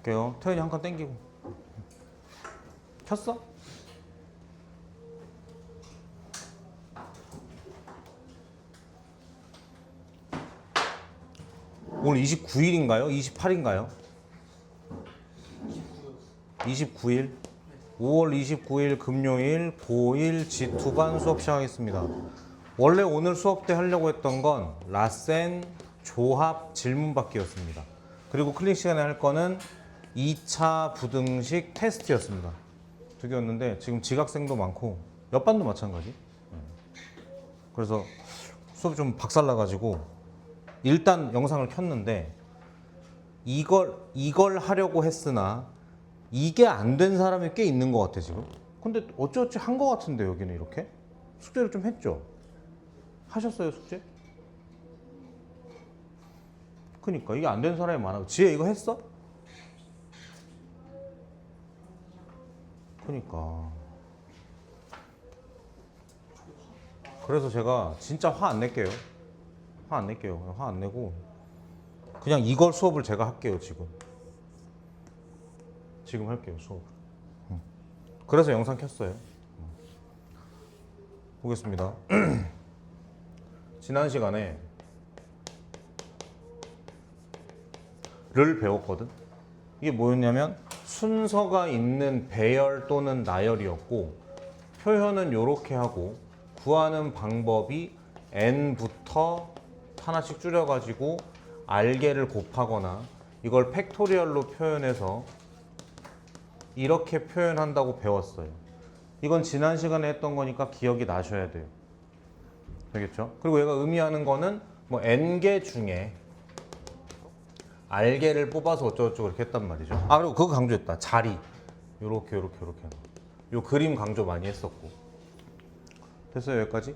볼게요. 태연이 한 칸 땡기고. 켰어? 오늘 29일인가요? 28일인가요? 29일. 5월 29일 금요일 고1 G2반 수업 시작하겠습니다. 원래 오늘 수업 때 하려고 했던 건 라센 조합 질문 받기였습니다. 그리고 클릭 시간에 할 거는 2차 부등식 테스트였습니다. 두 개였는데 지금 지각생도 많고 옆반도 마찬가지. 그래서 수업이 좀 박살나가지고 일단 영상을 켰는데 이걸 하려고 했으나 이게 안 된 사람이 꽤 있는 것 같아 지금. 근데 어찌어찌 한 것 같은데 여기는 이렇게 숙제를 좀 했죠. 하셨어요 숙제? 그니까 이게 안 된 사람이 많아. 지혜 이거 했어? 그니까 그래서 제가 진짜 화 안 낼게요. 화 안 낼게요. 화 안 내고 그냥 이걸 수업을 제가 할게요 지금. 지금 할게요 수업을. 그래서 영상 켰어요. 보겠습니다. 지난 시간에 를 배웠거든. 이게 뭐였냐면 순서가 있는 배열 또는 나열이었고 표현은 이렇게 하고 구하는 방법이 n부터 하나씩 줄여가지고 r개를 곱하거나 이걸 팩토리얼로 표현해서 이렇게 표현한다고 배웠어요. 이건 지난 시간에 했던 거니까 기억이 나셔야 돼요. 되겠죠? 그리고 얘가 의미하는 거는 뭐 n개 중에 r개를 뽑아서 어쩌고저쩌고 이렇게 했단 말이죠. 아 그리고 그거 강조했다. 자리 요렇게 요 그림 강조 많이 했었고. 됐어요 여기까지?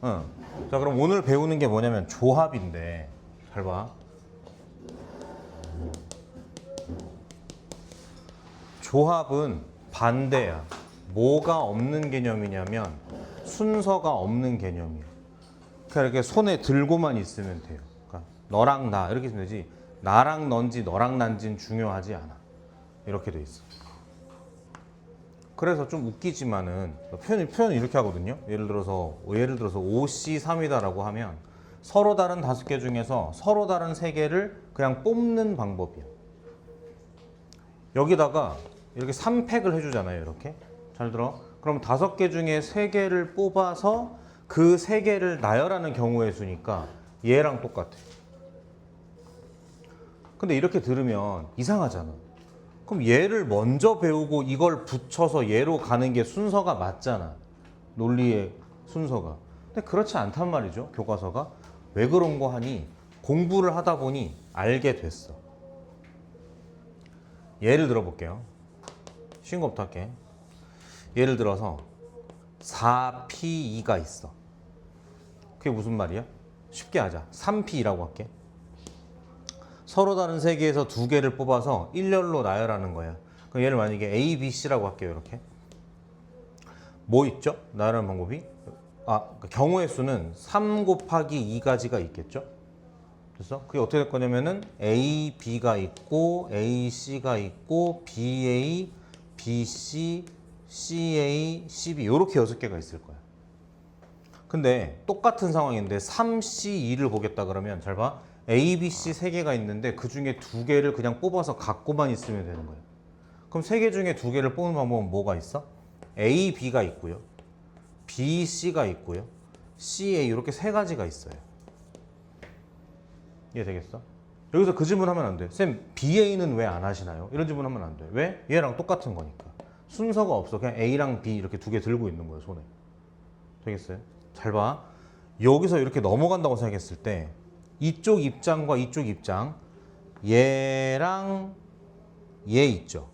응. 자 그럼 오늘 배우는 게 뭐냐면 조합인데 잘 봐. 조합은 반대야. 뭐가 없는 개념이냐면 순서가 없는 개념이야. 그러니까 이렇게 손에 들고만 있으면 돼요. 그러니까 너랑 나 이렇게 있으면 되지 나랑 넌지 너랑 난지는 중요하지 않아. 이렇게 돼 있어. 그래서 좀 웃기지만은 표현을 이렇게 하거든요. 예를 들어서 OC3이다라고 하면 서로 다른 5개 중에서 서로 다른 3개를 그냥 뽑는 방법이야. 여기다가 이렇게 3팩을 해주잖아요. 이렇게 잘 들어. 그럼 5개 중에 3개를 뽑아서 그 3개를 나열하는 경우의 수니까 얘랑 똑같아. 근데 이렇게 들으면 이상하잖아. 그럼 얘를 먼저 배우고 이걸 붙여서 얘로 가는 게 순서가 맞잖아. 논리의 순서가. 근데 그렇지 않단 말이죠. 교과서가. 왜 그런 거 하니 공부를 하다 보니 알게 됐어. 예를 들어 볼게요. 쉬운 거부터 할게. 예를 들어서 4P2가 있어. 그게 무슨 말이야? 쉽게 하자. 3P라고 할게. 서로 다른 3개에서 2개를 뽑아서 일렬로 나열하는 거야. 그럼 얘를 만약에 A, B, C라고 할게요. 이렇게. 뭐 있죠? 나열하는 방법이? 경우의 수는 3 곱하기 2가지가 있겠죠? 그래서 그게 어떻게 될 거냐면은 A, B가 있고 A, C가 있고 BA, BC, CA, CB 이렇게 6개가 있을 거야. 근데 똑같은 상황인데 3C2를 보겠다 그러면 잘 봐. A, B, C 3개가 있는데 그 중에 2개를 그냥 뽑아서 갖고만 있으면 되는 거예요. 그럼 3개 중에 2개를 뽑는 방법은 뭐가 있어? A, B가 있고요. B, C가 있고요. C, A 이렇게 3가지가 있어요. 이해되겠어? 여기서 그 질문 하면 안 돼. 쌤, BA는 왜 안 하시나요? 이런 질문 하면 안 돼. 왜? 얘랑 똑같은 거니까. 순서가 없어. 그냥 A랑 B 이렇게 2개 들고 있는 거예요, 손에. 되겠어요? 잘 봐. 여기서 이렇게 넘어간다고 생각했을 때 이쪽 입장과 이쪽 입장 얘랑 얘 있죠.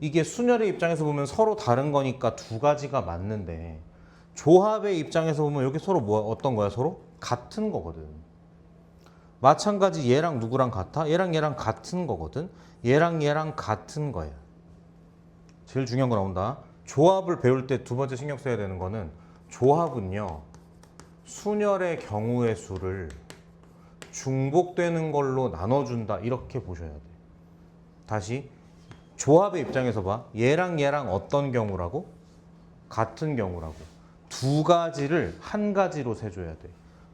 이게 순열의 입장에서 보면 서로 다른 거니까 2가지가 맞는데 조합의 입장에서 보면 여기 서로 어떤 거야? 서로 같은 거거든. 마찬가지 얘랑 누구랑 같아? 얘랑 얘랑 같은 거거든. 얘랑 얘랑 같은 거야. 제일 중요한 거 나온다. 조합을 배울 때 2번째 신경 써야 되는 거는 조합은요. 순열의 경우의 수를 중복되는 걸로 나눠준다. 이렇게 보셔야 돼. 다시 조합의 입장에서 봐. 얘랑 얘랑 어떤 경우라고? 같은 경우라고. 두 가지를 한 가지로 세줘야 돼.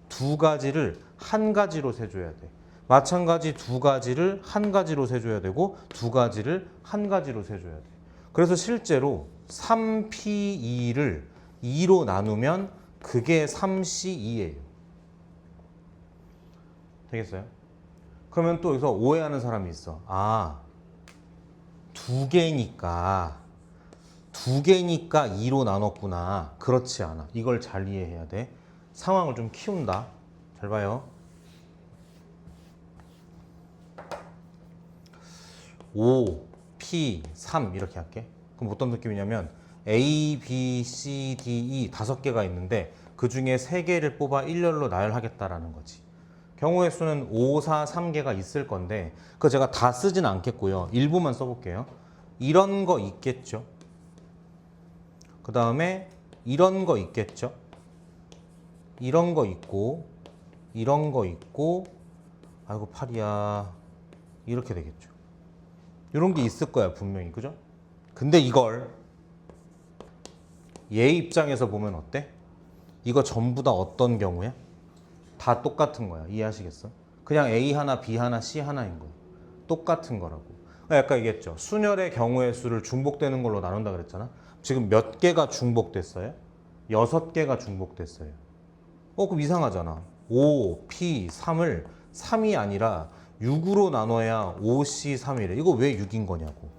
두 가지를 한 가지로 세줘야 돼. 마찬가지 두 가지를 한 가지로 세줘야 되고 두 가지를 한 가지로 세줘야 돼. 그래서 실제로 3P2를 2로 나누면 그게 3C2예요. 되겠어요? 그러면 또 여기서 오해하는 사람이 있어. 아, 두 개니까 2로 나눴구나. 그렇지 않아. 이걸 잘 이해해야 돼. 상황을 좀 키운다. 잘 봐요. 5, P, 3 이렇게 할게. 그럼 어떤 느낌이냐면 A, B, C, D, E 5개가 있는데 그 중에 3개를 뽑아 일렬로 나열하겠다라는 거지. 경우의 수는 5, 4, 3개가 있을 건데 그거 제가 다 쓰진 않겠고요. 일부만 써볼게요. 이런 거 있겠죠. 그 다음에 이런 거 있겠죠. 이런 거 있고 이런 거 있고 아이고 팔이야 이렇게 되겠죠. 이런 게 있을 거야 분명히. 그죠? 근데 이걸 얘 입장에서 보면 어때? 이거 전부 다 어떤 경우야? 다 똑같은 거야. 이해하시겠어? 그냥 A 하나, B 하나, C 하나인 거야. 똑같은 거라고. 아까 얘기했죠. 순열의 경우의 수를 중복되는 걸로 나눈다 그랬잖아. 지금 몇 개가 중복됐어요? 6개가 중복됐어요. 그럼 이상하잖아. 5, P, 3을 3이 아니라 6으로 나눠야 5C, 3이래. 이거 왜 6인 거냐고.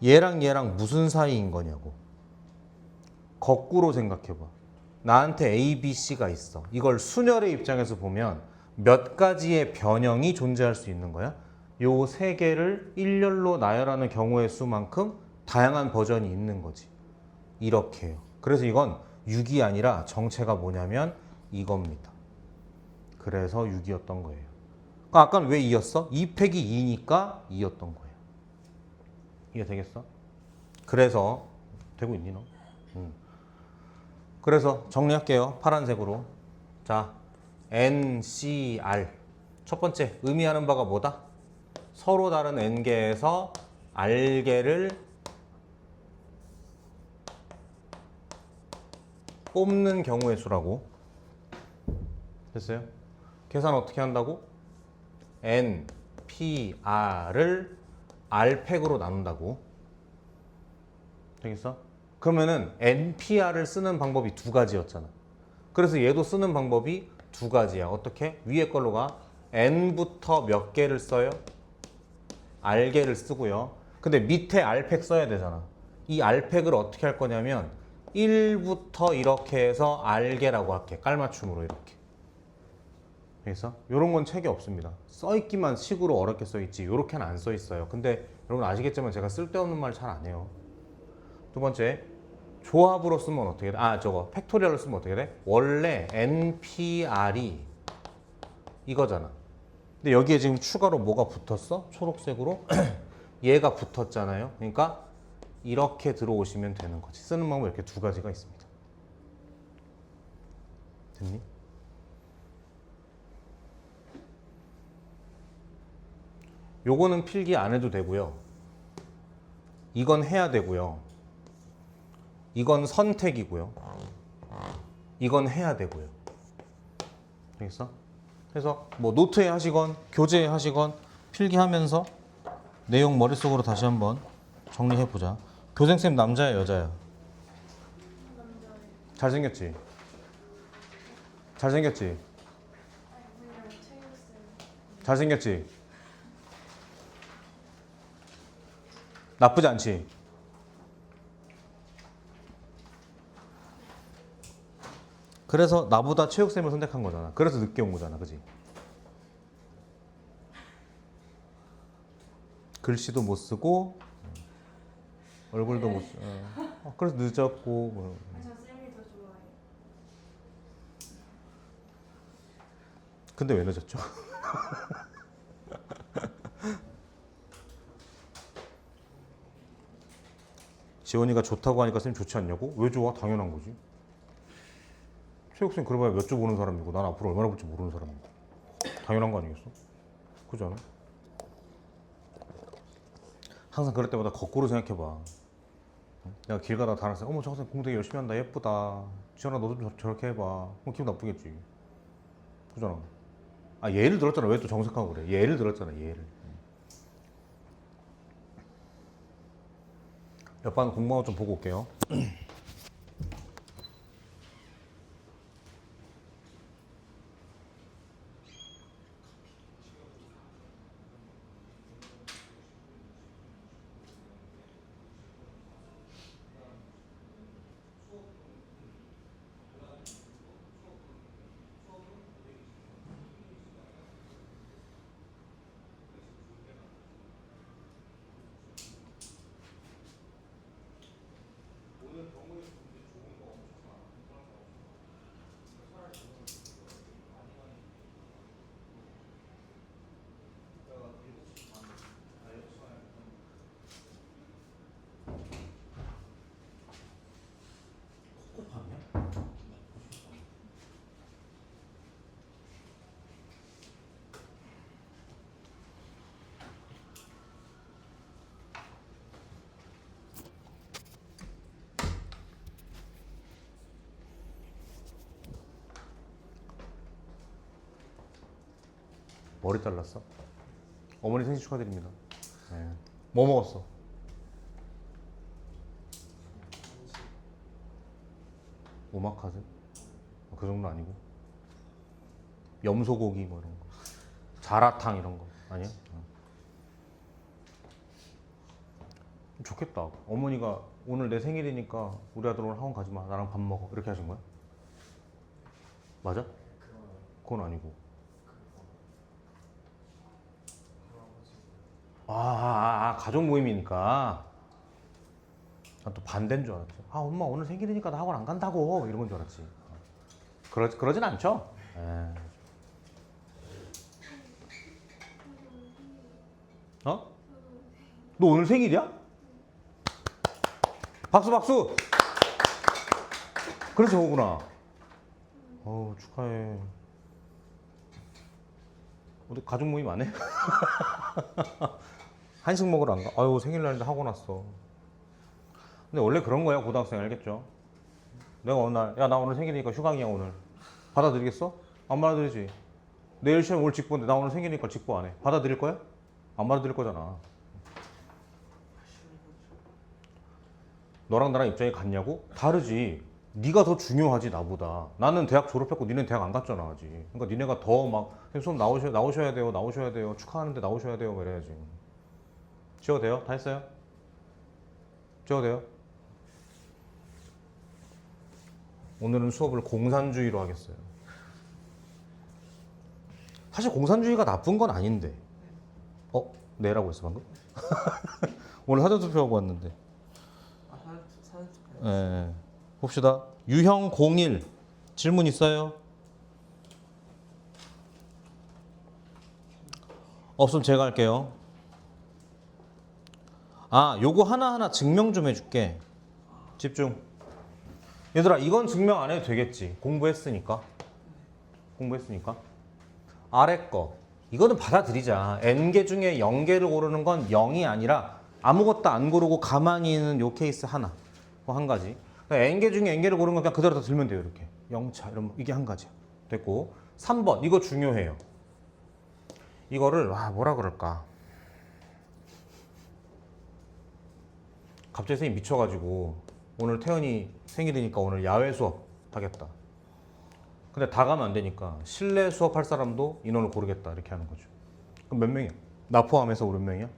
얘랑 얘랑 무슨 사이인 거냐고. 거꾸로 생각해봐. 나한테 A, B, C가 있어. 이걸 순열의 입장에서 보면 몇 가지의 변형이 존재할 수 있는 거야? 요 3개를 일렬로 나열하는 경우의 수만큼 다양한 버전이 있는 거지. 이렇게요. 그래서 이건 6이 아니라 정체가 뭐냐면 이겁니다. 그래서 6이었던 거예요. 아까는 왜 2였어? 2 빼기 2니까 2였던 거예요. 이해 되겠어? 그래서 되고 있니 너? 그래서 정리할게요. 파란색으로. 자, NCR. 첫 번째 의미하는 바가 뭐다? 서로 다른 N개에서 R개를 뽑는 경우의 수라고. 됐어요? 계산 어떻게 한다고? N, P, R을 R팩으로 나눈다고. 되겠어? 그러면은 NPR을 쓰는 방법이 2가지였잖아. 그래서 얘도 쓰는 방법이 2가지야. 어떻게? 위에 걸로 가. N부터 몇 개를 써요? R개를 쓰고요. 근데 밑에 R팩 써야 되잖아. 이 R팩을 어떻게 할 거냐면 1부터 이렇게 해서 R개라고 할게. 깔맞춤으로 이렇게. 그래서 이런 건 책이 없습니다. 써있기만 식으로 어렵게 써있지 이렇게는 안 써있어요. 근데 여러분 아시겠지만 제가 쓸데없는 말 잘 안 해요. 두 번째, 조합으로 쓰면 어떻게 돼? 팩토리얼로 쓰면 어떻게 돼? 원래 NPR이 이거잖아. 근데 여기에 지금 추가로 뭐가 붙었어? 초록색으로 얘가 붙었잖아요. 그러니까 이렇게 들어오시면 되는 거지. 쓰는 방법 이렇게 2가지가 있습니다. 됐니? 요거는 필기 안 해도 되고요. 이건 해야 되고요. 이건 선택이고요. 이건 해야 되고요. 알겠어? 그래서 뭐 노트에 하시건 교재에 하시건 필기하면서 내용 머릿속으로 다시 한번 정리해 보자. 교생쌤 남자야 여자야? 남자예요. 잘생겼지? 잘생겼지? 그냥 체육생. 잘생겼지? 나쁘지 않지? 그래서 나보다 체육쌤을 선택한 거잖아. 그래서 늦게 온 거잖아. 그지? 글씨도 못 쓰고 얼굴도 못 쓰고 그래서 늦었고 저 쌤이 더 좋아해요. 근데 왜 늦었죠? 지원이가 좋다고 하니까 쌤 좋지 않냐고? 왜 좋아? 당연한 거지. 체육쌤 그래봐야 몇 주 보는 사람이고 난 앞으로 얼마나 볼지 모르는 사람이고 당연한 거 아니겠어? 그렇지 않아? 항상 그럴 때마다 거꾸로 생각해봐. 내가 길 가다가 다른 사람, 어머 저 학생 공부 되게 열심히 한다, 예쁘다, 지현아 너도 좀 저렇게 해봐. 그럼 기분 나쁘겠지. 그잖아. 아 예를 들었잖아. 왜 또 정색하고 그래. 예를 들었잖아. 예를. 옆반 공부하고 좀 보고 올게요. 머리 잘랐어? 어머니 생신 축하드립니다. 네. 뭐 먹었어? 오마카세? 그 정도 아니고 염소고기 뭐 이런 거, 자라탕 이런 거 아니야? 좋겠다. 어머니가 오늘 내 생일이니까 우리 아들 오늘 학원 가지 마, 나랑 밥 먹어, 이렇게 하신 거야? 맞아? 그건 아니고. 가족 모임이니까. 난 또 반대인 줄 알았지. 아 엄마 오늘 생일이니까 나 학원 안 간다고, 이런 건 줄 알았지. 그러진 않죠? 에이. 어? 너 오늘 생일이야? 박수 박수. 그래서 오구나. 어우 축하해. 어디 가족 모임 안 해? 한식 먹으러 안 가? 아유 생일날인데 학원 왔어. 근데 원래 그런 거야 고등학생. 알겠죠? 내가 어느 날 야 나 오늘 생일이니까 휴강이야 오늘, 받아들이겠어? 안 받아들이지. 내일 시험 올 직보인데 나 오늘 생일이니까 직보 안 해. 받아들일 거야? 안 받아들일 거잖아. 너랑 나랑 입장이 같냐고? 다르지. 네가 더 중요하지 나보다. 나는 대학 졸업했고 니는 대학 안 갔잖아 아직. 그러니까 니네가 더 막 수업 나오셔야 돼요 축하하는데 나오셔야 돼요 이래야지. 지워도 돼요? 다 했어요? 지워도 돼요? 오늘은 수업을 공산주의로 하겠어요. 사실 공산주의가 나쁜 건 아닌데. 네라고 했어 방금? 오늘 사전투표하고 왔는데. 네. 봅시다. 유형 01 질문 있어요? 없으면 제가 할게요. 요거 하나하나 증명 좀 해줄게. 집중. 얘들아 이건 증명 안 해도 되겠지. 공부했으니까. 아래 거 이거는 받아들이자. n개 중에 0개를 고르는 건 0이 아니라 아무것도 안 고르고 가만히 있는 요 케이스 하나. 뭐 한 가지. n개 중에 n개를 고르는 건 그냥 그대로 다 들면 돼요. 이렇게 0차 이런 이게 한 가지야. 됐고 3번 이거 중요해요. 이거를 뭐라 그럴까. 갑자기 선생님 미쳐가지고 오늘 태연이 생일이니까 오늘 야외 수업 하겠다. 근데 다 가면 안 되니까 실내 수업할 사람도 인원을 고르겠다 이렇게 하는 거죠. 그럼 몇 명이야? 나 포함해서 우리 몇 명이야?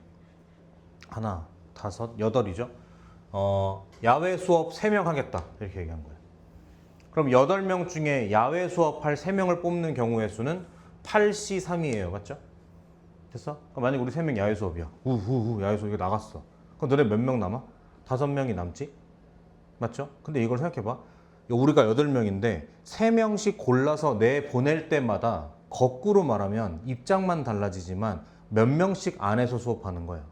하나, 다섯, 여덟이죠. 야외 수업 3명 하겠다 이렇게 얘기한 거야. 그럼 8명 중에 야외 수업할 3명을 뽑는 경우의 수는 8C3이에요. 맞죠? 됐어? 그럼 만약에 우리 3명 야외 수업이야. 야외 수업 이거 나갔어. 그럼 너네 몇 명 남아? 5명이 남지? 맞죠? 근데 이걸 생각해봐. 우리가 8명인데 3명씩 골라서 내 보낼 때마다 거꾸로 말하면 입장만 달라지지만 몇 명씩 안에서 수업하는 거야.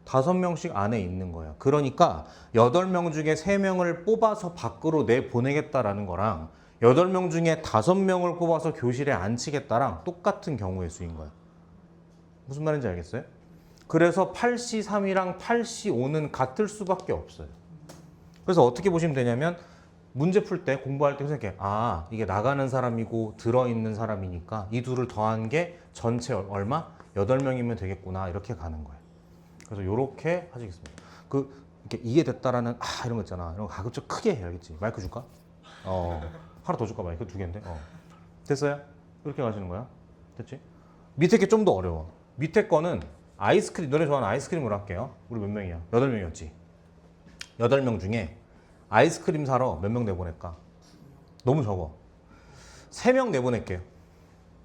5명씩 안에 있는 거야. 그러니까 8명 중에 3명을 뽑아서 밖으로 내 보내겠다라는 거랑 8명 중에 5명을 뽑아서 교실에 앉히겠다랑 똑같은 경우의 수인 거야. 무슨 말인지 알겠어요? 그래서 8C3이랑 8C5는 같을 수밖에 없어요. 그래서 어떻게 보시면 되냐면 문제 풀 때 공부할 때 생각해. 아, 이게 나가는 사람이고 들어있는 사람이니까 이 둘을 더한 게 전체 얼마? 8명이면 되겠구나. 이렇게 가는 거예요. 그래서 이렇게 하시겠습니다. 이렇게 이해됐다라는 이런 거 있잖아. 이런 거 가급적 크게 해. 알겠지? 마이크 줄까? 하나 더 줄까? 마이크 2개인데. 됐어요? 이렇게 가시는 거야. 됐지? 밑에 게 좀 더 어려워. 밑에 거는 아이스크림, 너네 좋아하는 아이스크림으로 할게요. 우리 몇 명이야? 8명이었지? 8명 중에 아이스크림 사러 몇 명 내보낼까? 너무 적어. 3명 내보낼게요.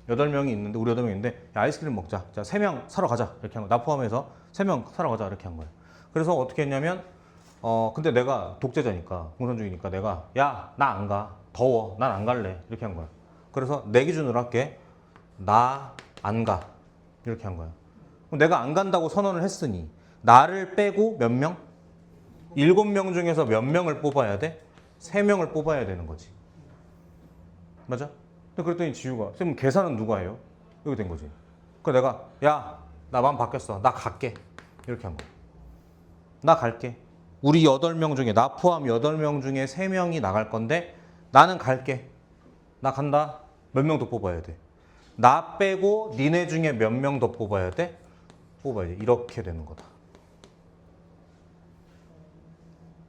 8명이 있는데, 우리 8명인데, 야, 아이스크림 먹자. 자, 3명 사러 가자. 이렇게 한 거. 나 포함해서 3명 사러 가자. 이렇게 한 거예요. 그래서 어떻게 했냐면, 근데 내가 독재자니까, 공산주의니까 내가, 야, 나 안 가. 더워. 난 안 갈래. 이렇게 한 거야. 그래서 내 기준으로 할게. 나 안 가. 이렇게 한 거야. 그럼 내가 안 간다고 선언을 했으니, 나를 빼고 몇 명? 7명 중에서 몇 명을 뽑아야 돼? 3명을 뽑아야 되는 거지. 맞아? 근데 그랬더니 지우가, 선생님 계산은 누가 해요? 이렇게 된 거지. 그래서 내가, 야, 나 마음 바뀌었어. 나 갈게. 이렇게 한 거야. 나 갈게. 우리 8명 중에, 나 포함 8명 중에 3명이 나갈 건데, 나는 갈게. 나 간다. 몇 명 더 뽑아야 돼? 나 빼고 니네 중에 몇 명 더 뽑아야 돼? 뽑아야 돼. 이렇게 되는 거다.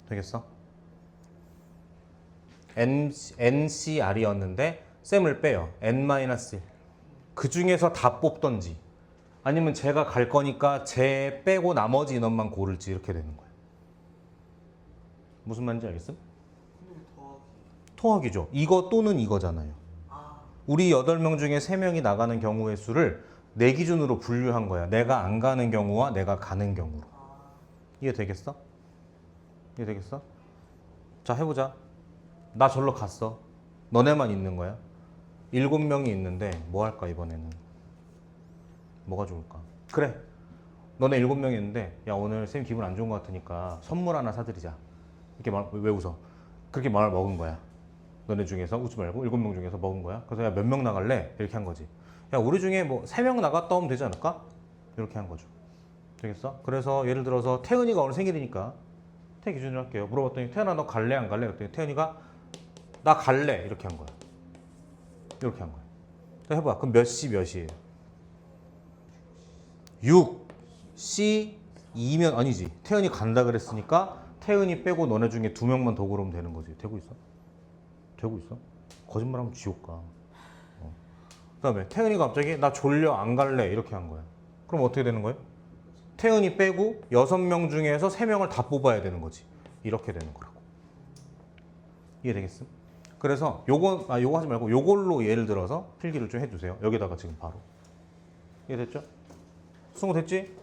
되겠어? NCR이었는데 쌤을 빼요. N-1. 그 중에서 다 뽑던지 아니면 제가 갈 거니까 제 빼고 나머지 인원만 고를지 이렇게 되는 거예요. 무슨 말인지 알겠음? 통합이죠. 이거 또는 이거잖아요. 우리 8명 중에 3명이 나가는 경우의 수를 내 기준으로 분류한 거야. 내가 안 가는 경우와 내가 가는 경우로. 이해되겠어? 이해되겠어? 자, 해보자. 나 절로 갔어. 너네만 있는 거야. 7명이 있는데 뭐 할까 이번에는? 뭐가 좋을까? 그래. 너네 7명이 있는데 야, 오늘 쌤 기분 안 좋은 것 같으니까 선물 하나 사드리자. 이렇게 말, 왜 웃어? 그렇게 말을 먹은 거야. 너네 중에서 웃지 말고 7명 중에서 먹은 거야. 그래서 야, 몇 명 나갈래? 이렇게 한 거지. 야, 우리 중에 뭐 3명 나갔다 오면 되지 않을까? 이렇게 한 거죠. 되겠어? 그래서 예를 들어서 태은이가 오늘 생일이니까 태 기준으로 할게요. 물어봤더니 태은아 너 갈래 안 갈래? 그랬더니 태은이가 나 갈래. 이렇게 한 거야. 이렇게 한 거야. 자, 해봐. 그럼 몇 시 몇 시예요? 6시 2면 아니지. 태은이 간다 그랬으니까 태은이 빼고 너네 중에 2명만 더 그러면 되는 거지. 되고 있어? 되고 있어? 거짓말하면 지옥 가. 그다음에 태은이가 갑자기 나 졸려 안 갈래 이렇게 한 거야. 그럼 어떻게 되는 거예요? 태은이 빼고 6명 중에서 3명을 다 뽑아야 되는 거지. 이렇게 되는 거라고. 이해되겠음? 그래서 요거 하지 말고 요걸로 예를 들어서 필기를 좀 해주세요. 여기다가 지금 바로. 이해됐죠? 승우 됐지?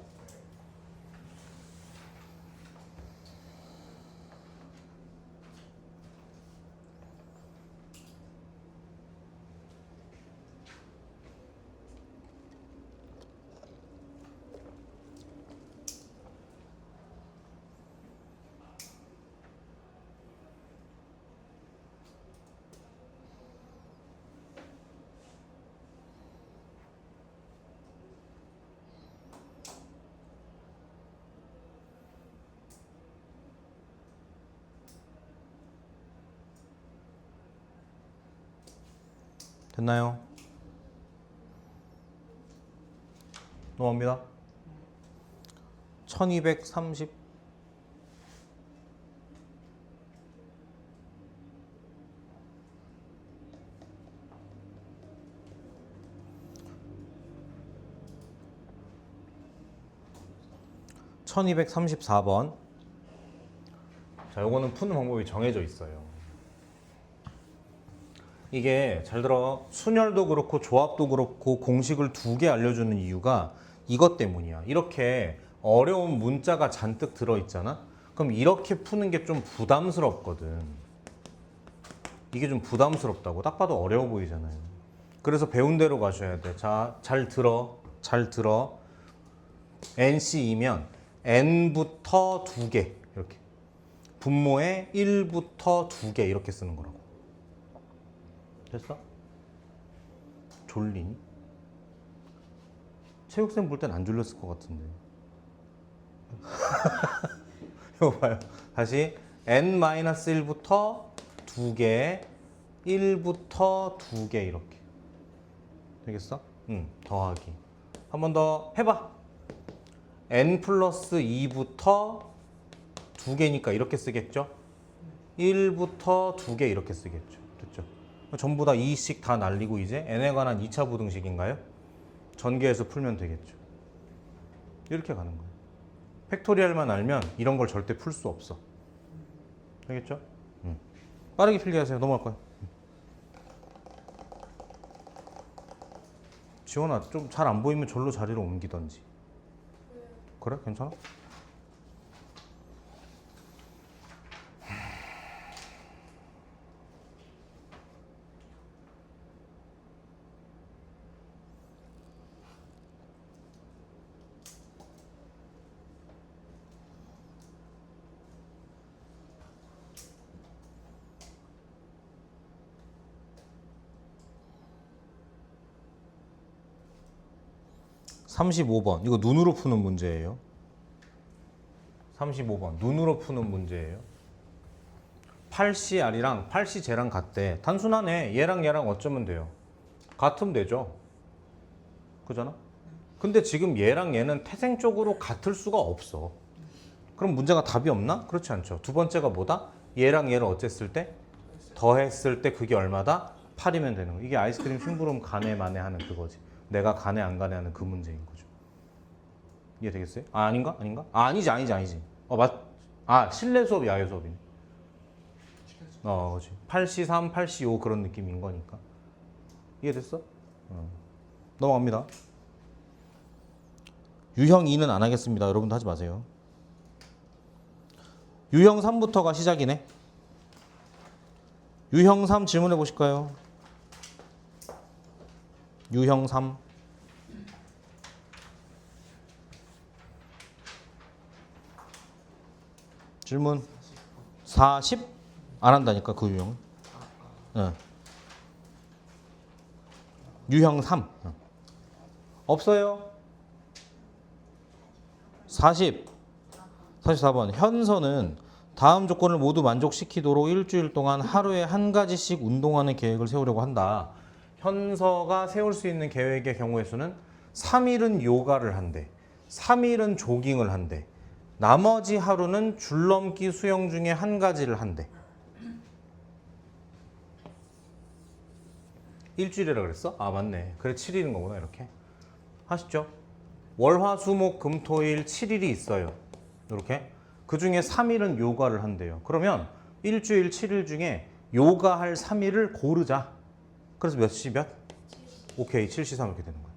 됐나요? 넘어갑니다. 1230 1234번. 자, 요거는 푸는 방법이 정해져 있어요. 이게 잘 들어. 순열도 그렇고 조합도 그렇고 공식을 2개 알려주는 이유가 이것 때문이야. 이렇게 어려운 문자가 잔뜩 들어있잖아. 그럼 이렇게 푸는 게 좀 부담스럽거든. 이게 좀 부담스럽다고. 딱 봐도 어려워 보이잖아요. 그래서 배운 대로 가셔야 돼. 자, 잘 들어. 잘 들어. NC이면 N부터 2개 이렇게. 분모에 1부터 2개 이렇게 쓰는 거라고. 됐어? 졸리니? 체육쌤 볼 땐 안 졸렸을 것 같은데. 이거 봐요. 다시 n-1부터 2개, 1부터 2개 이렇게. 되겠어? 더하기. 한 번 더 해봐. n 플러스 2부터 2개니까 이렇게 쓰겠죠? 1부터 2개 이렇게 쓰겠죠. 됐죠? 전부 다 2씩 다 날리고 이제 n에 관한 2차 부등식인가요? 전개해서 풀면 되겠죠. 이렇게 가는 거예요. 팩토리얼만 알면 이런 걸 절대 풀 수 없어. 알겠죠? 빠르게 필기하세요. 넘어갈 거예요. 지원아, 좀 잘 안 보이면 절로 자리를 옮기던지. 그래? 괜찮아? (35번) 이거 눈으로 푸는 문제예요. 35번 눈으로 푸는 문제예요. 8CR이랑 8CJ랑 같대. 단순하네. 얘랑 얘랑 어쩌면 돼요? 같으면 되죠. 그잖아? 근데 지금 얘랑 얘는 태생적으로 같을 수가 없어. 그럼 문제가 답이 없나? 그렇지 않죠. 두 번째가 뭐다? 얘랑 얘를 어쨌을 때? 더했을 때 그게 얼마다? 8이면 되는 거. 이게 아이스크림 심부름 가네 마네 하는 그거지. 내가 가네 안 가네 하는 그 문제인 거죠. 이해되겠어요? 아, 아닌가? 아닌가? 아, 아니지. 실내 수업, 야외 수업이네. 그렇지. 8C3, 8C5 그런 느낌인 거니까. 이해됐어? 넘어갑니다. 유형 2는 안 하겠습니다. 여러분도 하지 마세요. 유형 3부터가 시작이네. 유형 3 질문해 보실까요? 유형 3. 질문 40? 안 한다니까 그 유형은. 유형 3. 없어요. 44번. 현서는 다음 조건을 모두 만족시키도록 일주일 동안 하루에 한 가지씩 운동하는 계획을 세우려고 한다. 현서가 세울 수 있는 계획의 경우의 수는 3일은 요가를 한대. 3일은 조깅을 한대. 나머지 하루는 줄넘기 수영 중에 한 가지를 한대. 일주일이라 그랬어? 아, 맞네. 그래 7일인 거구나. 이렇게 하시죠. 월화수목금토일 7일이 있어요. 이렇게. 그 중에 3일은 요가를 한대요. 그러면 일주일 7일 중에 요가할 3일을 고르자. 그래서 몇 시 몇? 오케이, 7시 3 이렇게 되는 거야.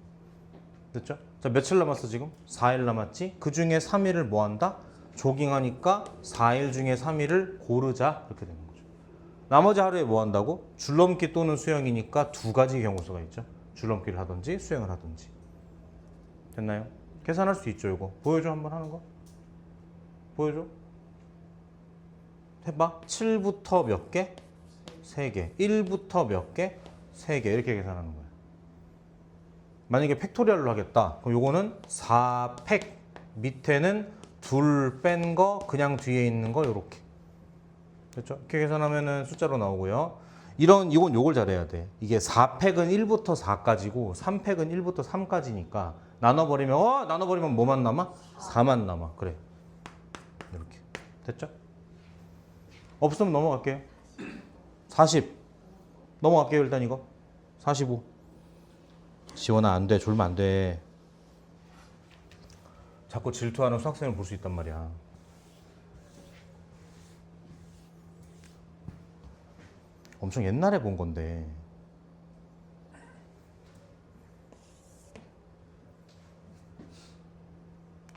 됐죠? 자, 며칠 남았어 지금? 4일 남았지? 그 중에 3일을 뭐 한다? 조깅하니까 4일 중에 3일을 고르자. 이렇게 되는 거죠. 나머지 하루에 뭐 한다고? 줄넘기 또는 수영이니까 두 가지 경우수가 있죠. 줄넘기를 하든지 수영을 하든지. 됐나요? 계산할 수 있죠, 이거. 보여줘, 한번 하는 거. 보여줘. 해봐. 7부터 몇 개? 3개. 1부터 몇 개? 3개. 이렇게 계산하는 거야. 만약에 팩토리얼로 하겠다. 그럼 요거는 4팩. 밑에는 둘 뺀 거, 그냥 뒤에 있는 거, 요렇게. 그렇죠? 이렇게 계산하면은 숫자로 나오고요. 이건 요걸 잘해야 돼. 이게 4팩은 1부터 4까지고 3팩은 1부터 3까지니까 나눠버리면 뭐만 남아? 4만 남아. 그래. 이렇게. 됐죠? 없으면 넘어갈게요. 40. 넘어갈게요, 일단 이거. 45. 지원아, 안 돼. 졸면 안 돼. 자꾸 질투하는 수학생을 볼 수 있단 말이야. 엄청 옛날에 본 건데.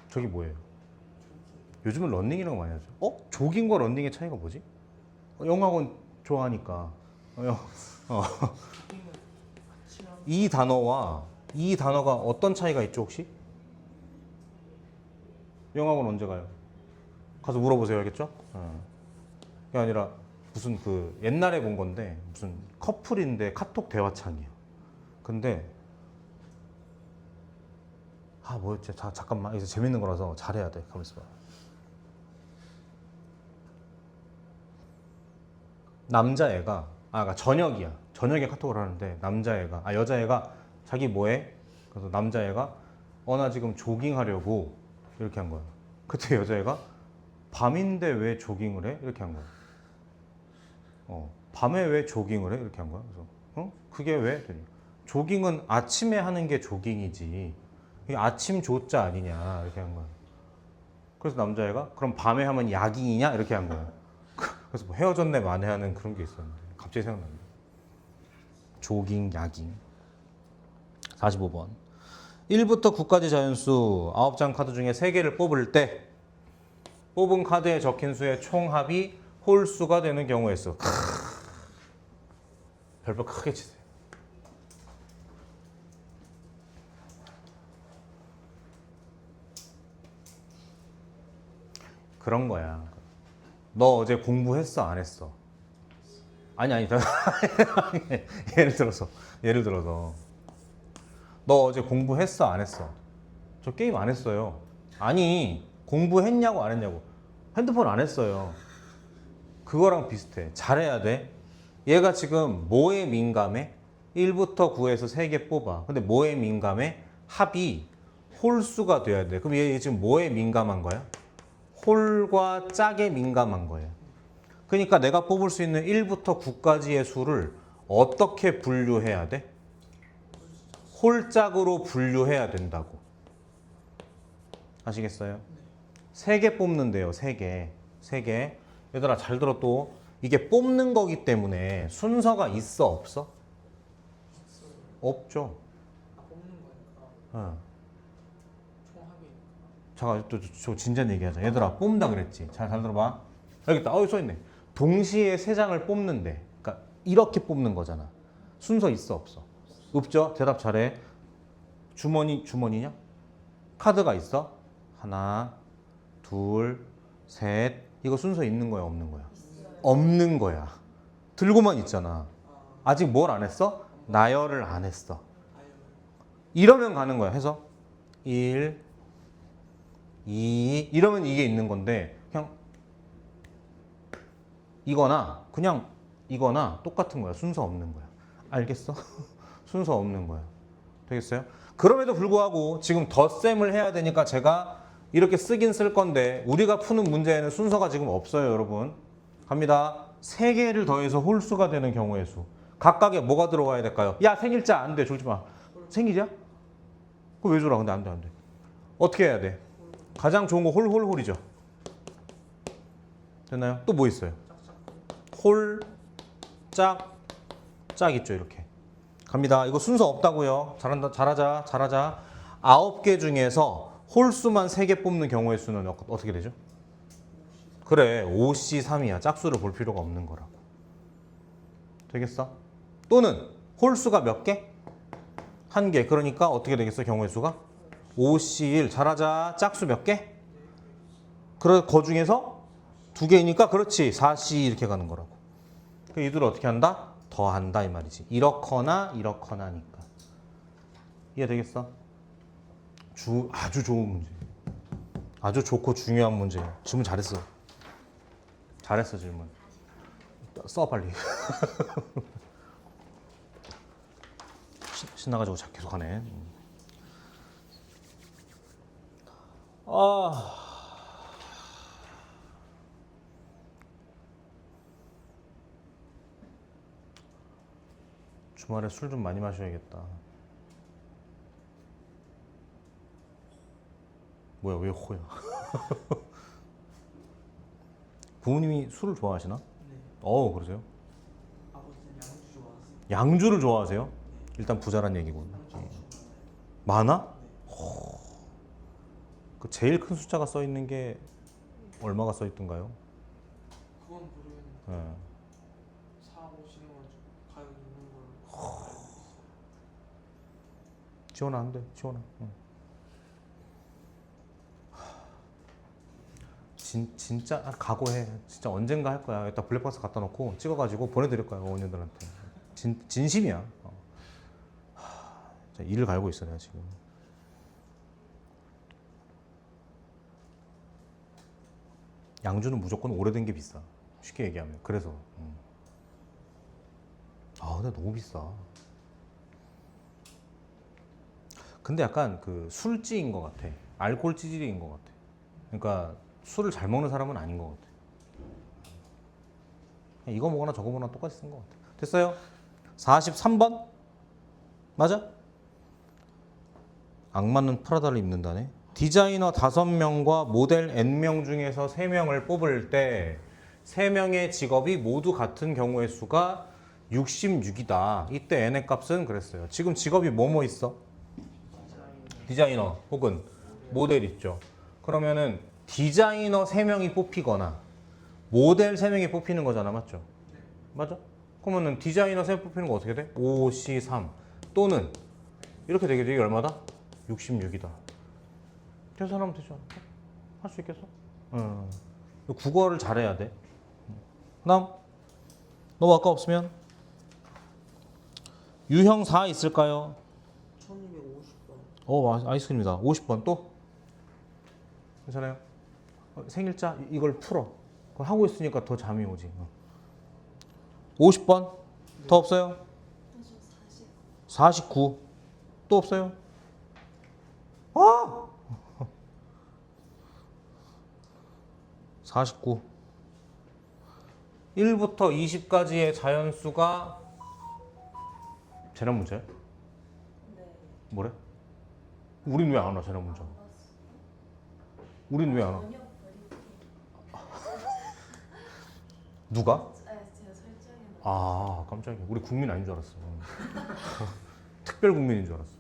저기 뭐예요? 요즘은 러닝이라고 많이 하죠. 조깅과 러닝의 차이가 뭐지? 영어학원 좋아하니까. 이 단어와 이 단어가 어떤 차이가 있죠, 혹시? 영어학원 언제 가요? 가서 물어보세요, 알겠죠? 그게 아니라 무슨 그 옛날에 본 건데 무슨 커플인데 카톡 대화창이에요. 근데 뭐였지? 잠깐만, 이제 재밌는 거라서 잘해야 돼. 가만있어 봐. 남자애가 그러니까 저녁이야. 저녁에 카톡을 하는데 남자애가 여자애가 자기 뭐해? 그래서 남자애가 나 지금 조깅하려고 이렇게 한 거야. 그때 여자애가 밤인데 왜 조깅을 해? 이렇게 한 거야. 밤에 왜 조깅을 해? 이렇게 한 거야. 그래서 그게 왜? 그랬더니 조깅은 아침에 하는 게 조깅이지. 이게 아침 조자 아니냐 이렇게 한 거야. 그래서 남자애가 그럼 밤에 하면 야깅이냐 이렇게 한 거야. 그래서 뭐 헤어졌네 만회하는 그런 게 있었는데 갑자기 생각난다. 조깅, 야깅. 45번. 1부터 9까지 자연수 9장 카드 중에 3개를 뽑을 때 뽑은 카드에 적힌 수의 총합이 홀수가 되는 경우의 수. 별표 크게 치세요. 그런 거야. 너 어제 공부했어 안 했어? 아니 예를 들어서 너 어제 공부했어 안 했어? 저 게임 안 했어요. 아니 공부했냐고 안 했냐고. 핸드폰 안 했어요. 그거랑 비슷해. 잘해야 돼. 얘가 지금 뭐에 민감해? 1부터 9에서 3개 뽑아. 근데 뭐에 민감해? 합이 홀수가 돼야 돼. 그럼 얘 지금 뭐에 민감한 거야? 홀과 짝에 민감한 거예요. 그러니까 내가 뽑을 수 있는 1부터 9까지의 수를 어떻게 분류해야 돼? 홀짝으로 분류해야 된다고. 아시겠어요? 3개 뽑는데요. 3개. 3개. 얘들아 잘 들어 또. 이게 뽑는 거기 때문에 순서가 있어 없어? 없죠. 뽑는 거니까 어. 총합이니까. 잠깐 저 진지한 얘기하자. 얘들아 뽑는다 그랬지. 잘 들어봐. 여기 있다. 여기 써있네. 동시에 3장을 뽑는데 그러니까 이렇게 뽑는 거잖아. 순서 있어 없어? 없죠. 대답 잘해. 주머니냐? 카드가 있어? 하나, 둘, 셋. 이거 순서 있는 거야 없는 거야? 없는 거야. 들고만 있잖아. 아직 뭘 안 했어? 나열을 안 했어. 이러면 가는 거야. 해서 1, 2 이러면 이게 있는 건데 그냥 이거나 그냥 이거나 똑같은 거야. 순서 없는 거야. 알겠어? 순서 없는 거야. 되겠어요? 그럼에도 불구하고 지금 덧셈을 해야 되니까 제가 이렇게 쓰긴 쓸 건데 우리가 푸는 문제에는 순서가 지금 없어요. 여러분. 갑니다. 3개를 더해서 홀수가 되는 경우의 수. 각각에 뭐가 들어와야 될까요? 야 생일자 안 돼. 졸지 마. 생일이야? 그거 왜 줘라. 근데 안 돼. 안 돼. 어떻게 해야 돼? 가장 좋은 거 홀이죠. 됐나요? 또 뭐 있어요? 홀, 짝, 짝 있죠. 이렇게. 갑니다. 이거 순서 없다고요. 잘한다. 잘하자. 9개 중에서 홀수만 3개 뽑는 경우의 수는 어떻게 되죠? 그래. 5C3이야. 짝수를 볼 필요가 없는 거라고. 되겠어? 또는 홀수가 몇 개? 1개. 그러니까 어떻게 되겠어? 경우의 수가? 5C1. 잘하자. 짝수 몇 개? 그 중에서 2개이니까 그렇지. 4C 이렇게 가는 거라고. 이들을 어떻게 한다? 더한다 이 말이지. 이렇거나니까. 이해되겠어? 아주 좋은 문제. 아주 좋고 중요한 문제. 질문 잘했어. 잘했어 질문. 써 빨리. 신나가지고 계속 하네. 주말에 술 좀 많이 마셔야겠다. 뭐야 왜 호야? 부모님이 술을 좋아하시나? 네. 그러세요? 아버지는 양주 좋아하세요. 양주를 좋아하세요? 일단 부자란 얘기군. 많아? 그 제일 큰 숫자가 써 있는 게 얼마가 써 있던가요? 그건 모르겠는데 네. 사오시는 건 가격 있는 걸로. 지원아 안 돼. 지원아. 응. 진짜 각오해. 진짜 언젠가 할 거야. 여기다 블랙박스 갖다 놓고 찍어가지고 보내드릴 거야 어머님들한테. 진심이야. 이를 갈고 있어 내가 지금. 양주는 무조건 오래된 게 비싸. 쉽게 얘기하면. 그래서 아, 근데 너무 비싸. 근데 약간 그 술찌인 것 같아. 알코올 찌질인 것 같아. 그러니까 술을 잘 먹는 사람은 아닌 것 같아. 그냥 이거 먹거나 저거 먹거나 똑같이 쓴 것 같아. 됐어요? 43번? 맞아? 악마는 프라다를 입는다네. 디자이너 5명과 모델 N명 중에서 3명을 뽑을 때 3명의 직업이 모두 같은 경우의 수가 66이다. 이때 N의 값은 그랬어요. 지금 직업이 뭐뭐 있어? 디자이너 혹은 모델 있죠. 그러면은 디자이너 3명이 뽑히거나 모델 3명이 뽑히는 거잖아. 맞죠? 맞아? 그러면은 디자이너 3명 뽑히는 거 어떻게 돼? 5, C, 3 또는 이렇게 되겠죠. 이게 얼마다? 66이다. 계산하면 되죠. 할 수 있겠어? 국어를 잘해야 돼. 그다음 너무 아까 없으면 유형 4 있을까요? 1250번. 아이스크림이다. 50번 또? 괜찮아요? 생일자 이걸 풀어. 그걸 하고 있으니까 더 잠이 오지. 50번 더 없어요? 49 또 없어요? 아! 49 1부터 20까지의 자연수가 재난 문제야? 네. 뭐래? 우린 왜 안 와, 재난 문제? 우린 왜 안 와? 번역 버리기. 누가? 아, 제가 설정해 놓은. 아, 깜짝이야. 우리 국민 아닌 줄 알았어. 특별 국민인 줄 알았어.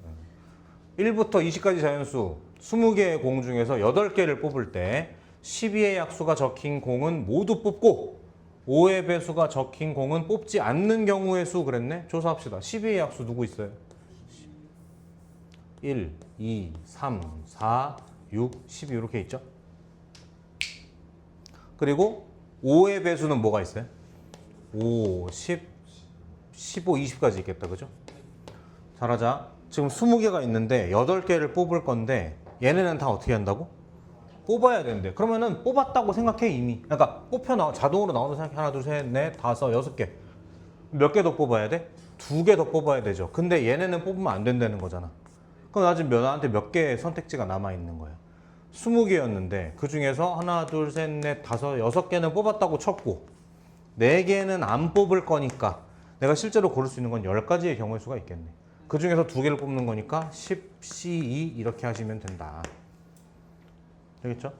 1부터 20까지 자연수 20개의 공 중에서 8개를 뽑을 때 12의 약수가 적힌 공은 모두 뽑고 5의 배수가 적힌 공은 뽑지 않는 경우의 수 그랬네? 조사합시다. 12의 약수 누구 있어요? 1, 2, 3, 4, 6, 12 이렇게 있죠? 그리고 5의 배수는 뭐가 있어요? 5, 10, 15, 20까지 있겠다. 그죠? 잘하자. 지금 20개가 있는데 8개를 뽑을 건데 얘네는 다 어떻게 한다고? 뽑아야 되는데 그러면은 뽑았다고 생각해 이미. 그러니까 뽑혀 나와 자동으로 나온다 생각해. 하나, 둘, 셋, 넷, 다섯, 6개. 몇 개 더 뽑아야 돼? 2개 더 뽑아야 되죠. 근데 얘네는 뽑으면 안 된다는 거잖아. 그럼 나 지금 나한테 몇 개의 선택지가 남아 있는 거야. 20개였는데 그 중에서 하나, 둘, 셋, 넷, 다섯, 6개는 뽑았다고 쳤고 4개는 안 뽑을 거니까 내가 실제로 고를 수 있는 건 10가지의 경우의 수가 있겠네. 그 중에서 2개를 뽑는 거니까 10, C, 2 이렇게 하시면 된다. 되겠죠?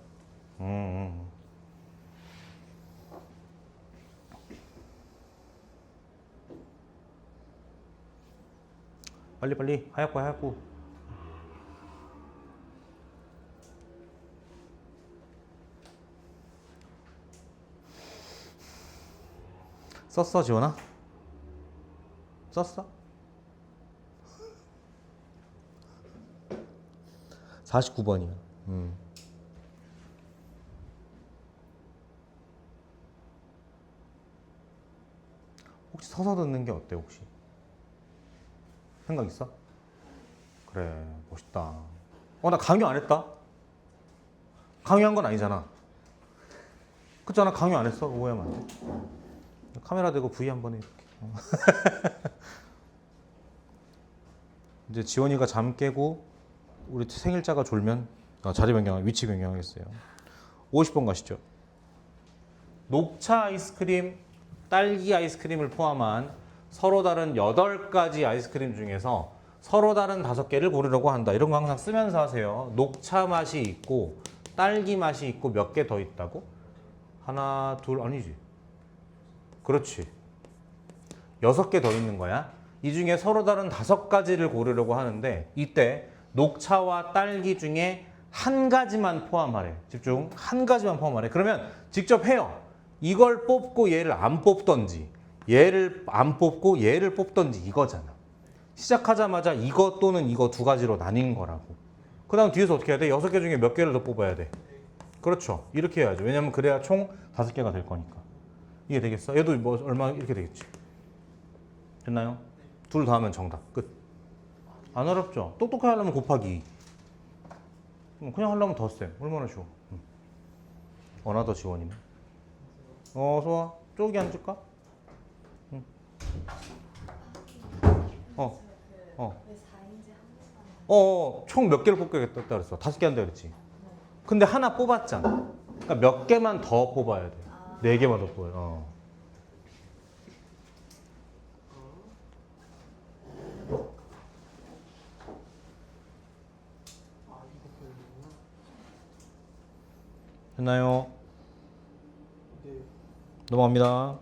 빨리 하얗고 썼어 지원아? 썼어? 49번이야. 혹시 서서 듣는 게 어때 혹시? 생각 있어? 그래 멋있다. 나 강요 안 했다. 강요한 건 아니잖아. 그렇잖아. 강요 안 했어. 오해하면 안 돼. 카메라 대고 V 한번 해 이렇게. 이제 지원이가 잠 깨고 우리 생일자가 졸면 자리 변경, 위치 변경하겠어요. 50번 가시죠. 녹차 아이스크림, 딸기 아이스크림을 포함한 서로 다른 8가지 아이스크림 중에서 서로 다른 5개를 고르려고 한다. 이런 거 항상 쓰면서 하세요. 녹차 맛이 있고 딸기 맛이 있고 몇 개 더 있다고? 하나, 둘, 아니지. 그렇지. 6개 더 있는 거야. 이 중에 서로 다른 5가지를 고르려고 하는데 이때 녹차와 딸기 중에 한 가지만 포함하래. 집중. 한 가지만 포함하래. 그러면 직접 해요. 이걸 뽑고 얘를 안 뽑던지 얘를 안 뽑고 얘를 뽑던지 이거잖아. 시작하자마자 이거 또는 이거 2가지로 나뉜 거라고. 그 다음 뒤에서 어떻게 해야 돼? 6개 중에 몇 개를 더 뽑아야 돼? 그렇죠. 이렇게 해야죠. 왜냐면 그래야 총 5개가 될 거니까. 이해 되겠어? 얘도 뭐 얼마 이렇게 되겠지. 됐나요? 둘 더하면 정답. 끝. 안 어렵죠? 똑똑하게 하려면 곱하기 2. 그냥 하려면 덧셈. 얼마나 쉬워. 어나더 지원이네. 어서 와. 저기 앉을까? 어. 어. 왜 4인지 한 번만. 총 몇 개를 뽑겠다 그랬어? 5개 한다 그랬지? 근데 하나 뽑았잖아. 그러니까 몇 개만 더 뽑아야 돼. 4개만 더 뽑아요. 아 이거 보이는구나. 됐나요? 네. 넘어갑니다.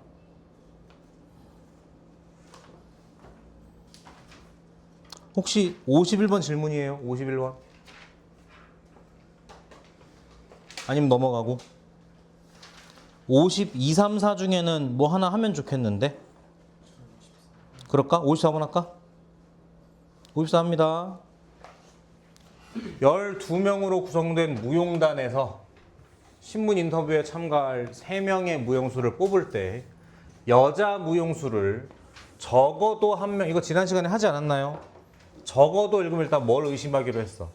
혹시 51번 질문이에요? 51번? 아니면 넘어가고? 52, 3, 4 중에는 뭐 하나 하면 좋겠는데? 그럴까? 54번 할까? 54 합니다. 12명으로 구성된 무용단에서 신문 인터뷰에 참가할 3명의 무용수를 뽑을 때 여자 무용수를 적어도 1명, 이거 지난 시간에 하지 않았나요? 적어도 읽으면 일단 뭘 의심하기로 했어?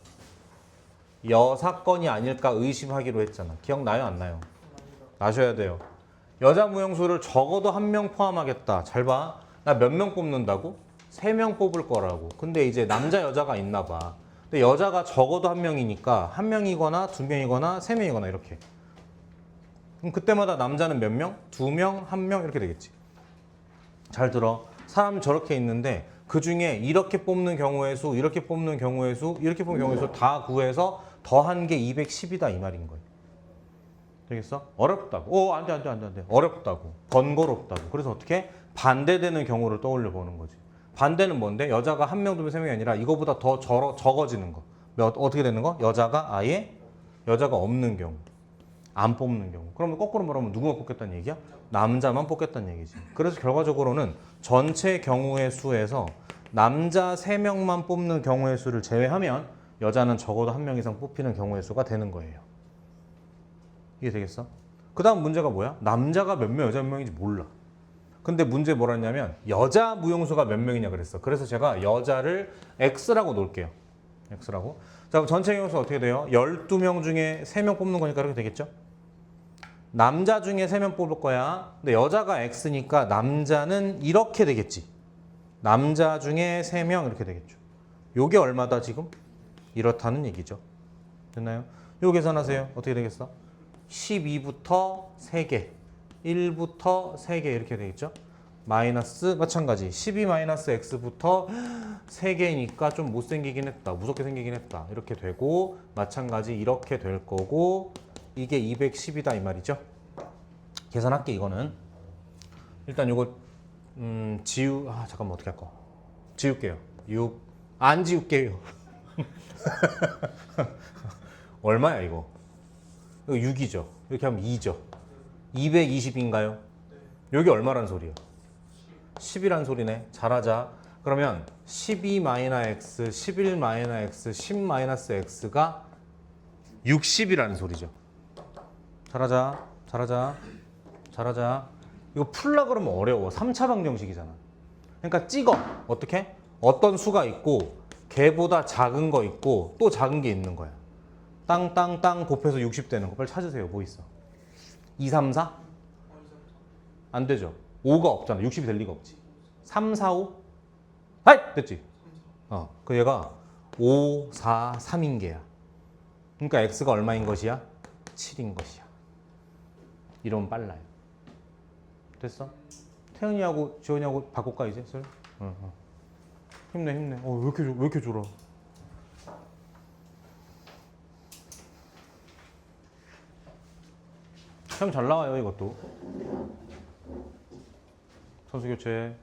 여사건이 아닐까 의심하기로 했잖아. 기억나요? 안 나요? 나셔야 돼요. 여자 무용수를 적어도 1명 포함하겠다. 잘 봐. 나 몇 명 뽑는다고? 3명 뽑을 거라고. 근데 이제 남자 여자가 있나 봐. 근데 여자가 적어도 1명이니까 1명이거나 2명이거나 3명이거나 이렇게. 그럼 그때마다 남자는 몇 명? 2명, 1명 이렇게 되겠지. 잘 들어. 사람이 저렇게 있는데 그 중에 이렇게 뽑는 경우의 수, 이렇게 뽑는 경우의 수, 이렇게 뽑는 경우의 수 다 구해서 더한 게 210이다 이 말인 거예요. 되겠어? 어렵다고. 안 돼. 어렵다고. 번거롭다고. 그래서 어떻게? 반대되는 경우를 떠올려 보는 거지. 반대는 뭔데? 여자가 1명, 2명, 3명이 아니라 이거보다 더 적어지는 거. 어떻게 되는 거? 여자가 없는 경우. 안 뽑는 경우. 그러면 거꾸로 말하면 누구가 뽑겠다는 얘기야? 남자만 뽑겠다는 얘기지. 그래서 결과적으로는 전체 경우의 수에서 남자 3명만 뽑는 경우의 수를 제외하면 여자는 적어도 1명 이상 뽑히는 경우의 수가 되는 거예요. 이게 되겠어? 그 다음 문제가 뭐야? 남자가 몇 명, 여자 몇 명인지 몰라. 근데 문제 뭐라 했냐면 여자 무용수가 몇 명이냐 그랬어. 그래서 제가 여자를 X라고 놓을게요. X라고. 자, 그럼 전체 경우수 어떻게 돼요? 12명 중에 3명 뽑는 거니까 이렇게 되겠죠? 남자 중에 3명 뽑을 거야. 근데 여자가 X니까 남자는 이렇게 되겠지. 남자 중에 3명 이렇게 되겠죠. 요게 얼마다 지금? 이렇다는 얘기죠. 됐나요? 요 계산하세요. 어떻게 되겠어? 12부터 3개, 1부터 3개 이렇게 되겠죠? 마이너스 마찬가지 12-x부터 3개니까 좀 못생기긴 했다. 무섭게 생기긴 했다. 이렇게 되고 마찬가지 이렇게 될 거고 이게 210이다 이 말이죠. 계산할게 이거는. 일단 이거 잠깐만 어떻게 할까? 지울게요. 6 안 지울게요. 얼마야 이거? 이거 6이죠. 이렇게 하면 2죠. 220인가요? 여기 얼마란 소리야? 10이란 소리네. 잘하자. 그러면 12-x, 11-x, 10-x가 60이라는 소리죠. 잘하자. 이거 풀라 그러면 어려워. 3차 방정식이잖아. 그러니까 찍어. 어떻게? 어떤 수가 있고 걔보다 작은 거 있고 또 작은 게 있는 거야. 땅 곱해서 60 되는 거 빨리 찾으세요. 뭐 있어? 2, 3, 4? 안 되죠. 5가 없잖아. 60이 될 리가 없지. 3, 4, 5? 아이! 됐지? 그 얘가 5, 4, 3인 게야. 그러니까 x가 얼마인 것이야? 7인 것이야. 이러면 빨라요. 됐어? 태연이하고 지원이하고 바꿀까 이제? 힘내. 왜 이렇게 졸아? 시험 잘 나와요 이것도. 선수 교체.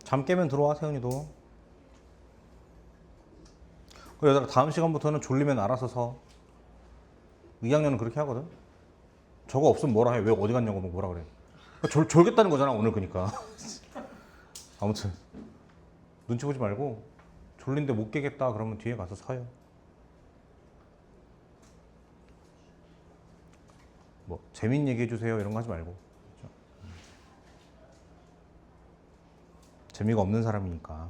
잠 깨면 들어와 태연이도. 그 얘들아 다음 시간부터는 졸리면 알아서 서. 2학년은 그렇게 하거든. 저거 없으면 뭐라 해. 왜 어디 갔냐고 뭐라 그래. 졸겠다는 거잖아 오늘 그러니까. 아무튼 눈치 보지 말고 졸린데 못 깨겠다 그러면 뒤에 가서 서요. 뭐 재밌는 얘기 해주세요 이런 거 하지 말고. 그렇죠? 재미가 없는 사람이니까.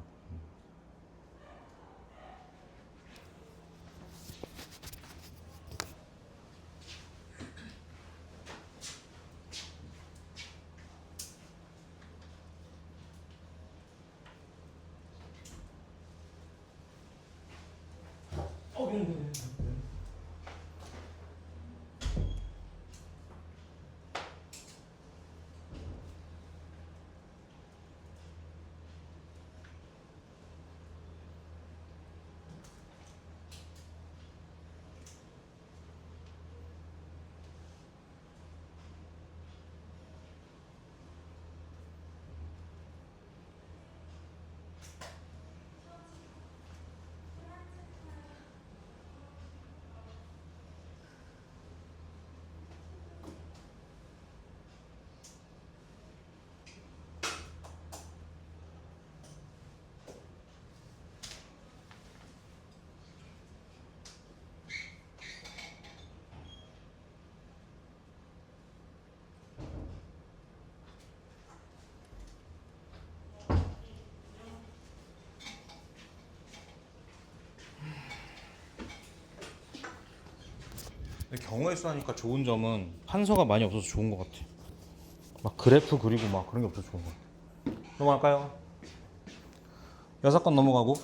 병. 근데 경우의 수 하니까 좋은 점은 판서가 많이 없어서 좋은 것 같아. 막 그래프 그리고 막 그런 게 없어서 좋은 것 같아. 넘어갈까요? 6건 넘어가고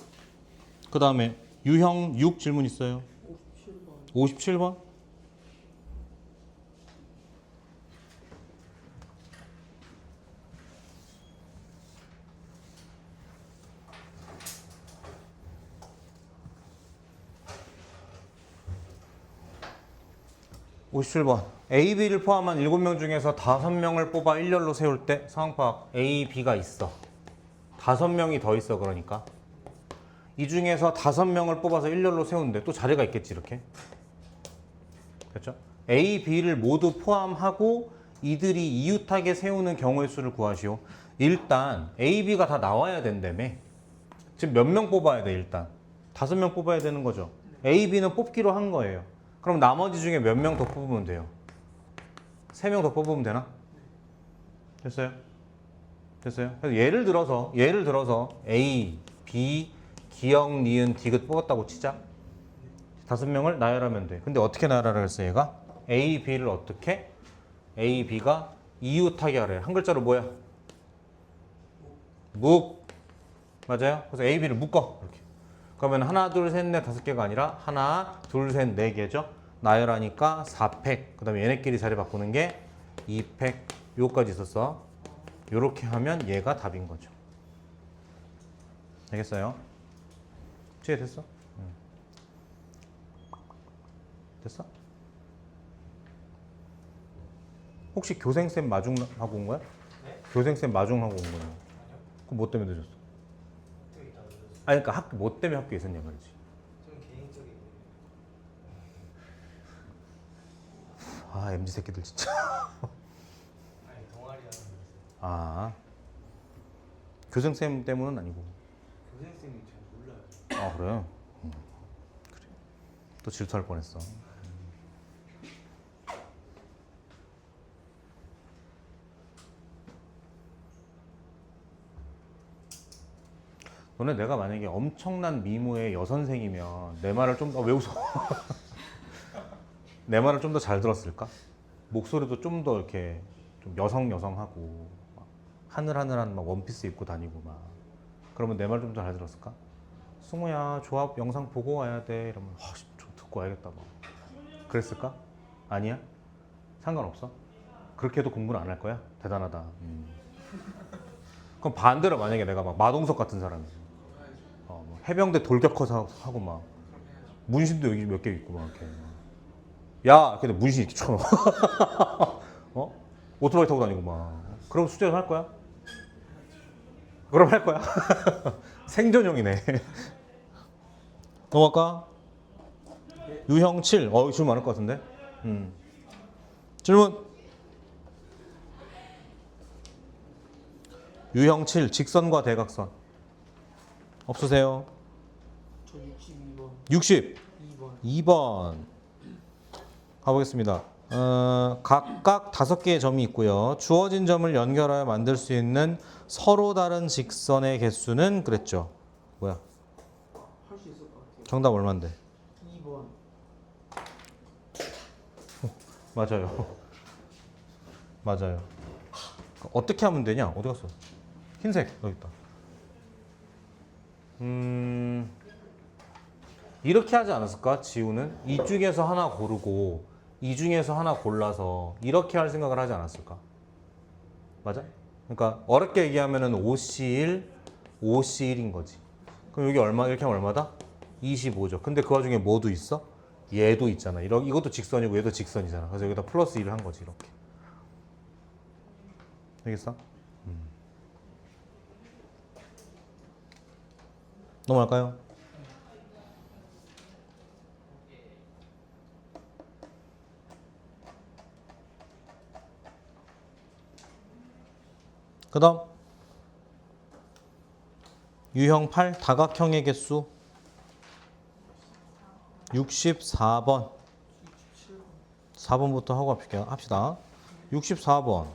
그 다음에 유형 6 질문 있어요. 57번. 57번. A, B를 포함한 7명 중에서 5명을 뽑아 일렬로 세울 때 상황 파악. A, B가 있어. 5명이 더 있어. 그러니까 이 중에서 5명을 뽑아서 일렬로 세우는데 또 자리가 있겠지. 이렇게. 그렇죠? A, B를 모두 포함하고 이들이 이웃하게 세우는 경우의 수를 구하시오. 일단 A, B가 다 나와야 된다며. 지금 몇 명 뽑아야 돼 일단? 5명 뽑아야 되는 거죠. A, B는 뽑기로 한 거예요. 그럼 나머지 중에 몇 명 더 뽑으면 돼요? 3명 더 뽑으면 되나? 됐어요? 됐어요? 그래서 예를 들어서 A, B, 기역, 니은, 디귿 뽑았다고 치자. 5명을 나열하면 돼. 근데 어떻게 나열하라 그랬어 얘가? A, B를 어떻게? A, B가 이웃하게 하래. 한 글자로 뭐야? 묵. 맞아요? 그래서 A, B를 묶어. 이렇게. 그러면 하나, 둘, 셋, 넷, 5개가 아니라 하나, 둘, 셋, 4개죠. 나열하니까 4팩. 그 다음에 얘네끼리 자리 바꾸는 게 2팩. 요거까지 있었어. 요렇게 하면 얘가 답인 거죠. 알겠어요? 이해됐어? 됐어? 혹시 교생쌤 마중하고 온 거야? 네? 교생쌤 마중하고 온 거냐? 아니요. 그럼 뭐 때문에 늦었어? 학교에 있다 그랬어요. 아니 그러니까 뭐 때문에 학교에 있었냐 말이지. 좀 개인적인. 아 MZ 새끼들 진짜. 아니 동아리 하는 거였어요. 아 교생쌤 때문은 아니고. 교생쌤이 잘 몰라요. 아 그래? 그래. 또 질투할 뻔했어. 너네 내가 만약에 엄청난 미모의 여선생이면 내 말을 좀 더 왜 웃어? 내 말을 좀 더 잘 들었을까? 목소리도 좀 더 이렇게 좀 여성하고 막 하늘하늘한 막 원피스 입고 다니고 막 그러면 내 말 좀 더 잘 들었을까? 승우야 조합 영상 보고 와야 돼 이러면 좀 듣고 와야겠다 막 그랬을까? 아니야? 상관없어? 그렇게 해도 공부는 안 할 거야? 대단하다. 그럼 반대로 만약에 내가 막 마동석 같은 사람이지 뭐 해병대 돌격허사 하고 막 문신도 여기 몇 개 있고 막 이렇게 야 근데 문신 이렇게 쳐놓 어? 오토바이 타고 다니고 막 그럼 숙제를 할 거야? 그럼 할 거야? 생존형이네. 넘어갈까? 유형 7 질문 많을 것 같은데 질문 유형 7 직선과 대각선 없으세요? 저 62번. 62번 2번. 가보겠습니다. 각각 5개의 점이 있고요. 주어진 점을 연결하여 만들 수 있는 서로 다른 직선의 개수는 그랬죠. 뭐야? 할 수 있을 것 같아요. 정답 얼마인데? 2번. 맞아요. 맞아요. 어떻게 하면 되냐? 어디 갔어? 흰색 여기 있다. 이렇게 하지 않았을까? 지우는 이 중에서 하나 고르고 이 중에서 하나 골라서 이렇게 할 생각을 하지 않았을까? 맞아? 그러니까 어렵게 얘기하면은 OC1, OC1인 거지. 그럼 여기 얼마 이렇게 하면 얼마다? 25죠. 근데 그 와중에 뭐도 있어? 얘도 있잖아. 이것도 직선이고 얘도 직선이잖아. 그래서 여기다 플러스 1을 한 거지 이렇게. 알겠어? 넘어갈까요? 그 다음 유형 8 다각형의 개수 64번 4번부터 하고 합시다. 64번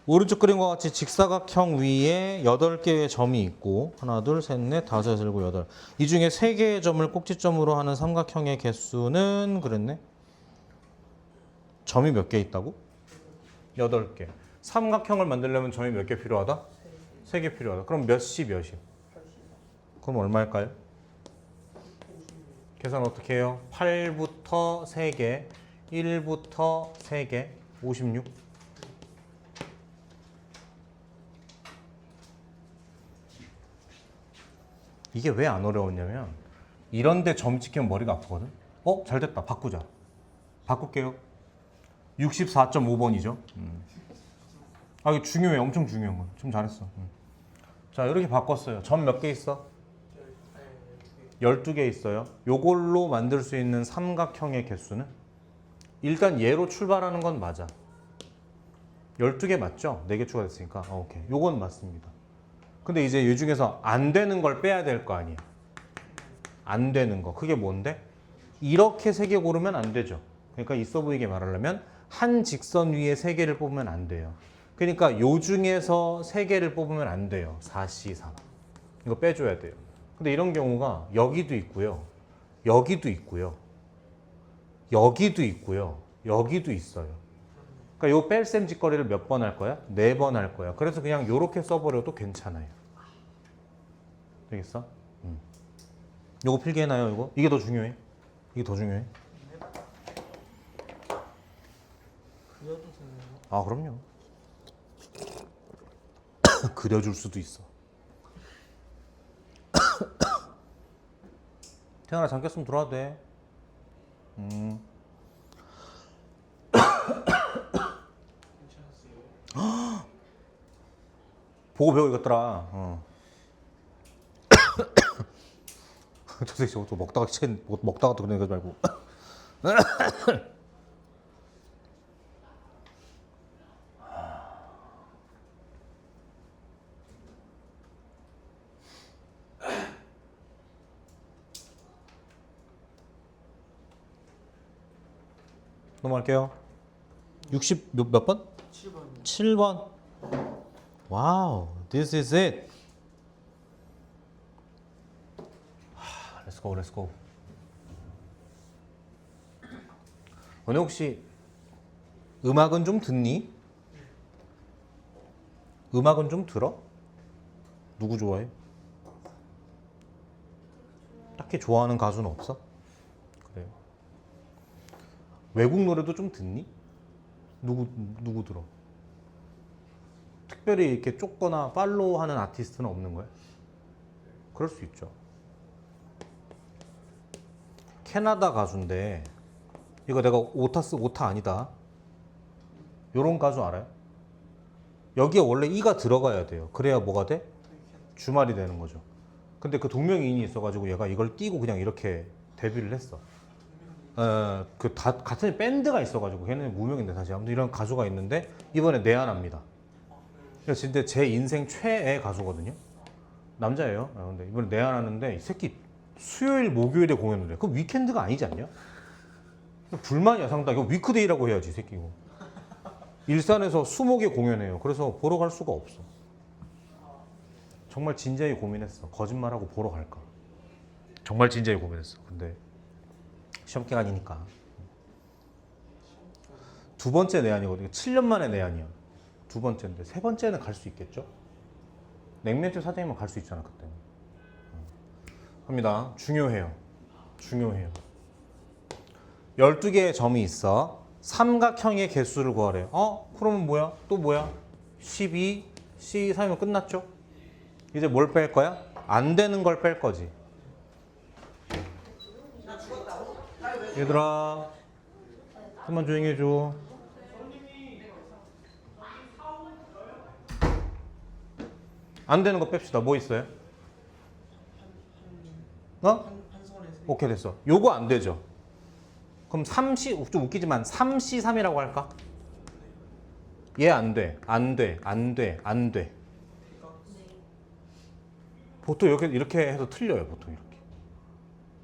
오른쪽 그림과 같이 직사각형 위에 8개의 점이 있고 하나 둘 셋 넷 다섯 여섯 일곱 여덟 이 중에 3개의 점을 꼭지점으로 하는 삼각형의 개수는 그랬네 점이 몇 개 있다고? 8개 삼각형을 만들려면 점이 몇 개 필요하다? 3개 필요하다. 그럼 몇이 몇이? 그럼 얼마일까요? 계산 어떻게 해요? 8부터 3개, 1부터 3개, 56. 이게 왜 안 어려웠냐면 이런데 점 찍히면 머리가 아프거든? 잘 됐다. 바꾸자. 바꿀게요. 64.5번이죠. 아, 이거 중요해. 엄청 중요한 거. 좀 잘했어. 자, 이렇게 바꿨어요. 점 몇 개 있어? 12개 있어요. 요걸로 만들 수 있는 삼각형의 개수는? 일단 얘로 출발하는 건 맞아. 12개 맞죠? 4개 추가됐으니까. 오케이. 요건 맞습니다. 근데 이제 이 중에서 안 되는 걸 빼야 될 거 아니야. 안 되는 거. 그게 뭔데? 이렇게 3개 고르면 안 되죠. 그러니까 있어 보이게 말하려면 한 직선 위에 3개를 뽑으면 안 돼요. 그러니까 요 중에서 3개를 뽑으면 안 돼요. 4C, 4. 이거 빼줘야 돼요. 근데 이런 경우가 여기도 있고요. 여기도 있고요. 여기도 있고요. 여기도 있어요. 그러니까 요 뺄셈 짓거리를 몇 번 할 거야? 4번 할 거야. 그래서 그냥 요렇게 써버려도 괜찮아요. 되겠어? 요거 필기해놔요, 이거. 이게 더 중요해. 이게 더 중요해. 그려도 되나요? 아, 그럼요. 그려줄 수도 있어. 태연아, 잠 깼으면 들어와도 돼. 괜찮았어요. 보고 배워 이것들아. 저 새끼 저것도 먹다가 또 그런 거 말고. 넘어갈게요. 60 몇 번? 7번. 7번. 와우, this is it. Let's go, let's go. 너네 혹시 음악은 좀 듣니? 음악은 좀 들어? 누구 좋아해? 딱히 좋아하는 가수는 없어? 그래요. 외국 노래도 좀 듣니? 누구 들어? 특별히 이렇게 쫓거나 팔로우하는 아티스트는 없는 거야? 그럴 수 있죠. 캐나다 가수인데 이거 내가 오타 아니다. 요런 가수 알아요? 여기에 원래 이가 들어가야 돼요. 그래야 뭐가 돼? 주말이 되는 거죠. 근데 그 동명이인이 있어가지고 얘가 이걸 띄고 그냥 이렇게 데뷔를 했어. 같은 밴드가 있어가지고 걔는 무명인데 사실 아무튼 이런 가수가 있는데 이번에 내한합니다. 그래서 진짜 제 인생 최애 가수거든요. 남자예요. 근데 이번에 내한하는데 이 새끼 수요일 목요일에 공연을 해. 그럼 위켄드가 아니지 않냐? 불만이야 상당히. 이거 위크데이라고 해야지 이 새끼 이거. 일산에서 수목에 공연해요. 그래서 보러 갈 수가 없어. 정말 진지하게 고민했어. 거짓말하고 보러 갈까? 정말 진지하게 고민했어. 근데 시험 기간이니까. 두 번째 내한이거든요. 7년 만에 내한이야. 두 번째인데 세 번째는 갈 수 있겠죠? 냉면집 사장님은 갈 수 있잖아 그때. 합니다. 중요해요. 중요해요. 12개의 점이 있어. 삼각형의 개수를 구하래요. 그러면 뭐야? 또 뭐야? 12, C3이면 끝났죠? 이제 뭘 뺄 거야? 안 되는 걸 뺄 거지. 얘들아, 좀만 조용히 해줘. 안 되는 거 뺍시다. 뭐 있어요? 한 선에 세. 오케이, 됐어. 요거 안 되죠? 그럼 3C, 좀 웃기지만 3C3이라고 할까? 얘 안 돼. 안 돼. 안 돼. 안 돼. 보통 이렇게 해서 틀려요. 보통 이렇게.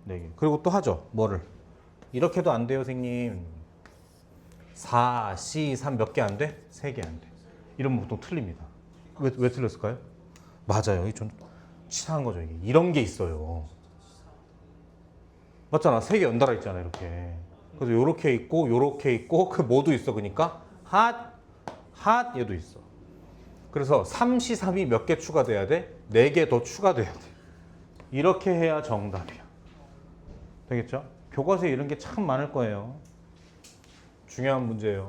네 개. 그리고 또 하죠. 뭐를? 이렇게도 안 돼요, 선생님. 4C3 몇 개 안 돼? 3개 안 돼. 이러면 보통 틀립니다. 왜 틀렸을까요? 맞아요. 이게 좀 치사한 거죠. 이게. 이런 게 있어요. 맞잖아. 3개 연달아 있잖아. 이렇게. 그래서 요렇게 있고 요렇게 있고 그 뭐도 있어. 그러니까 핫 얘도 있어. 그래서 3C3이 몇 개 추가돼야 돼? 4개 더 추가돼야 돼. 이렇게 해야 정답이야. 되겠죠? 교과서에 이런 게 참 많을 거예요. 중요한 문제예요.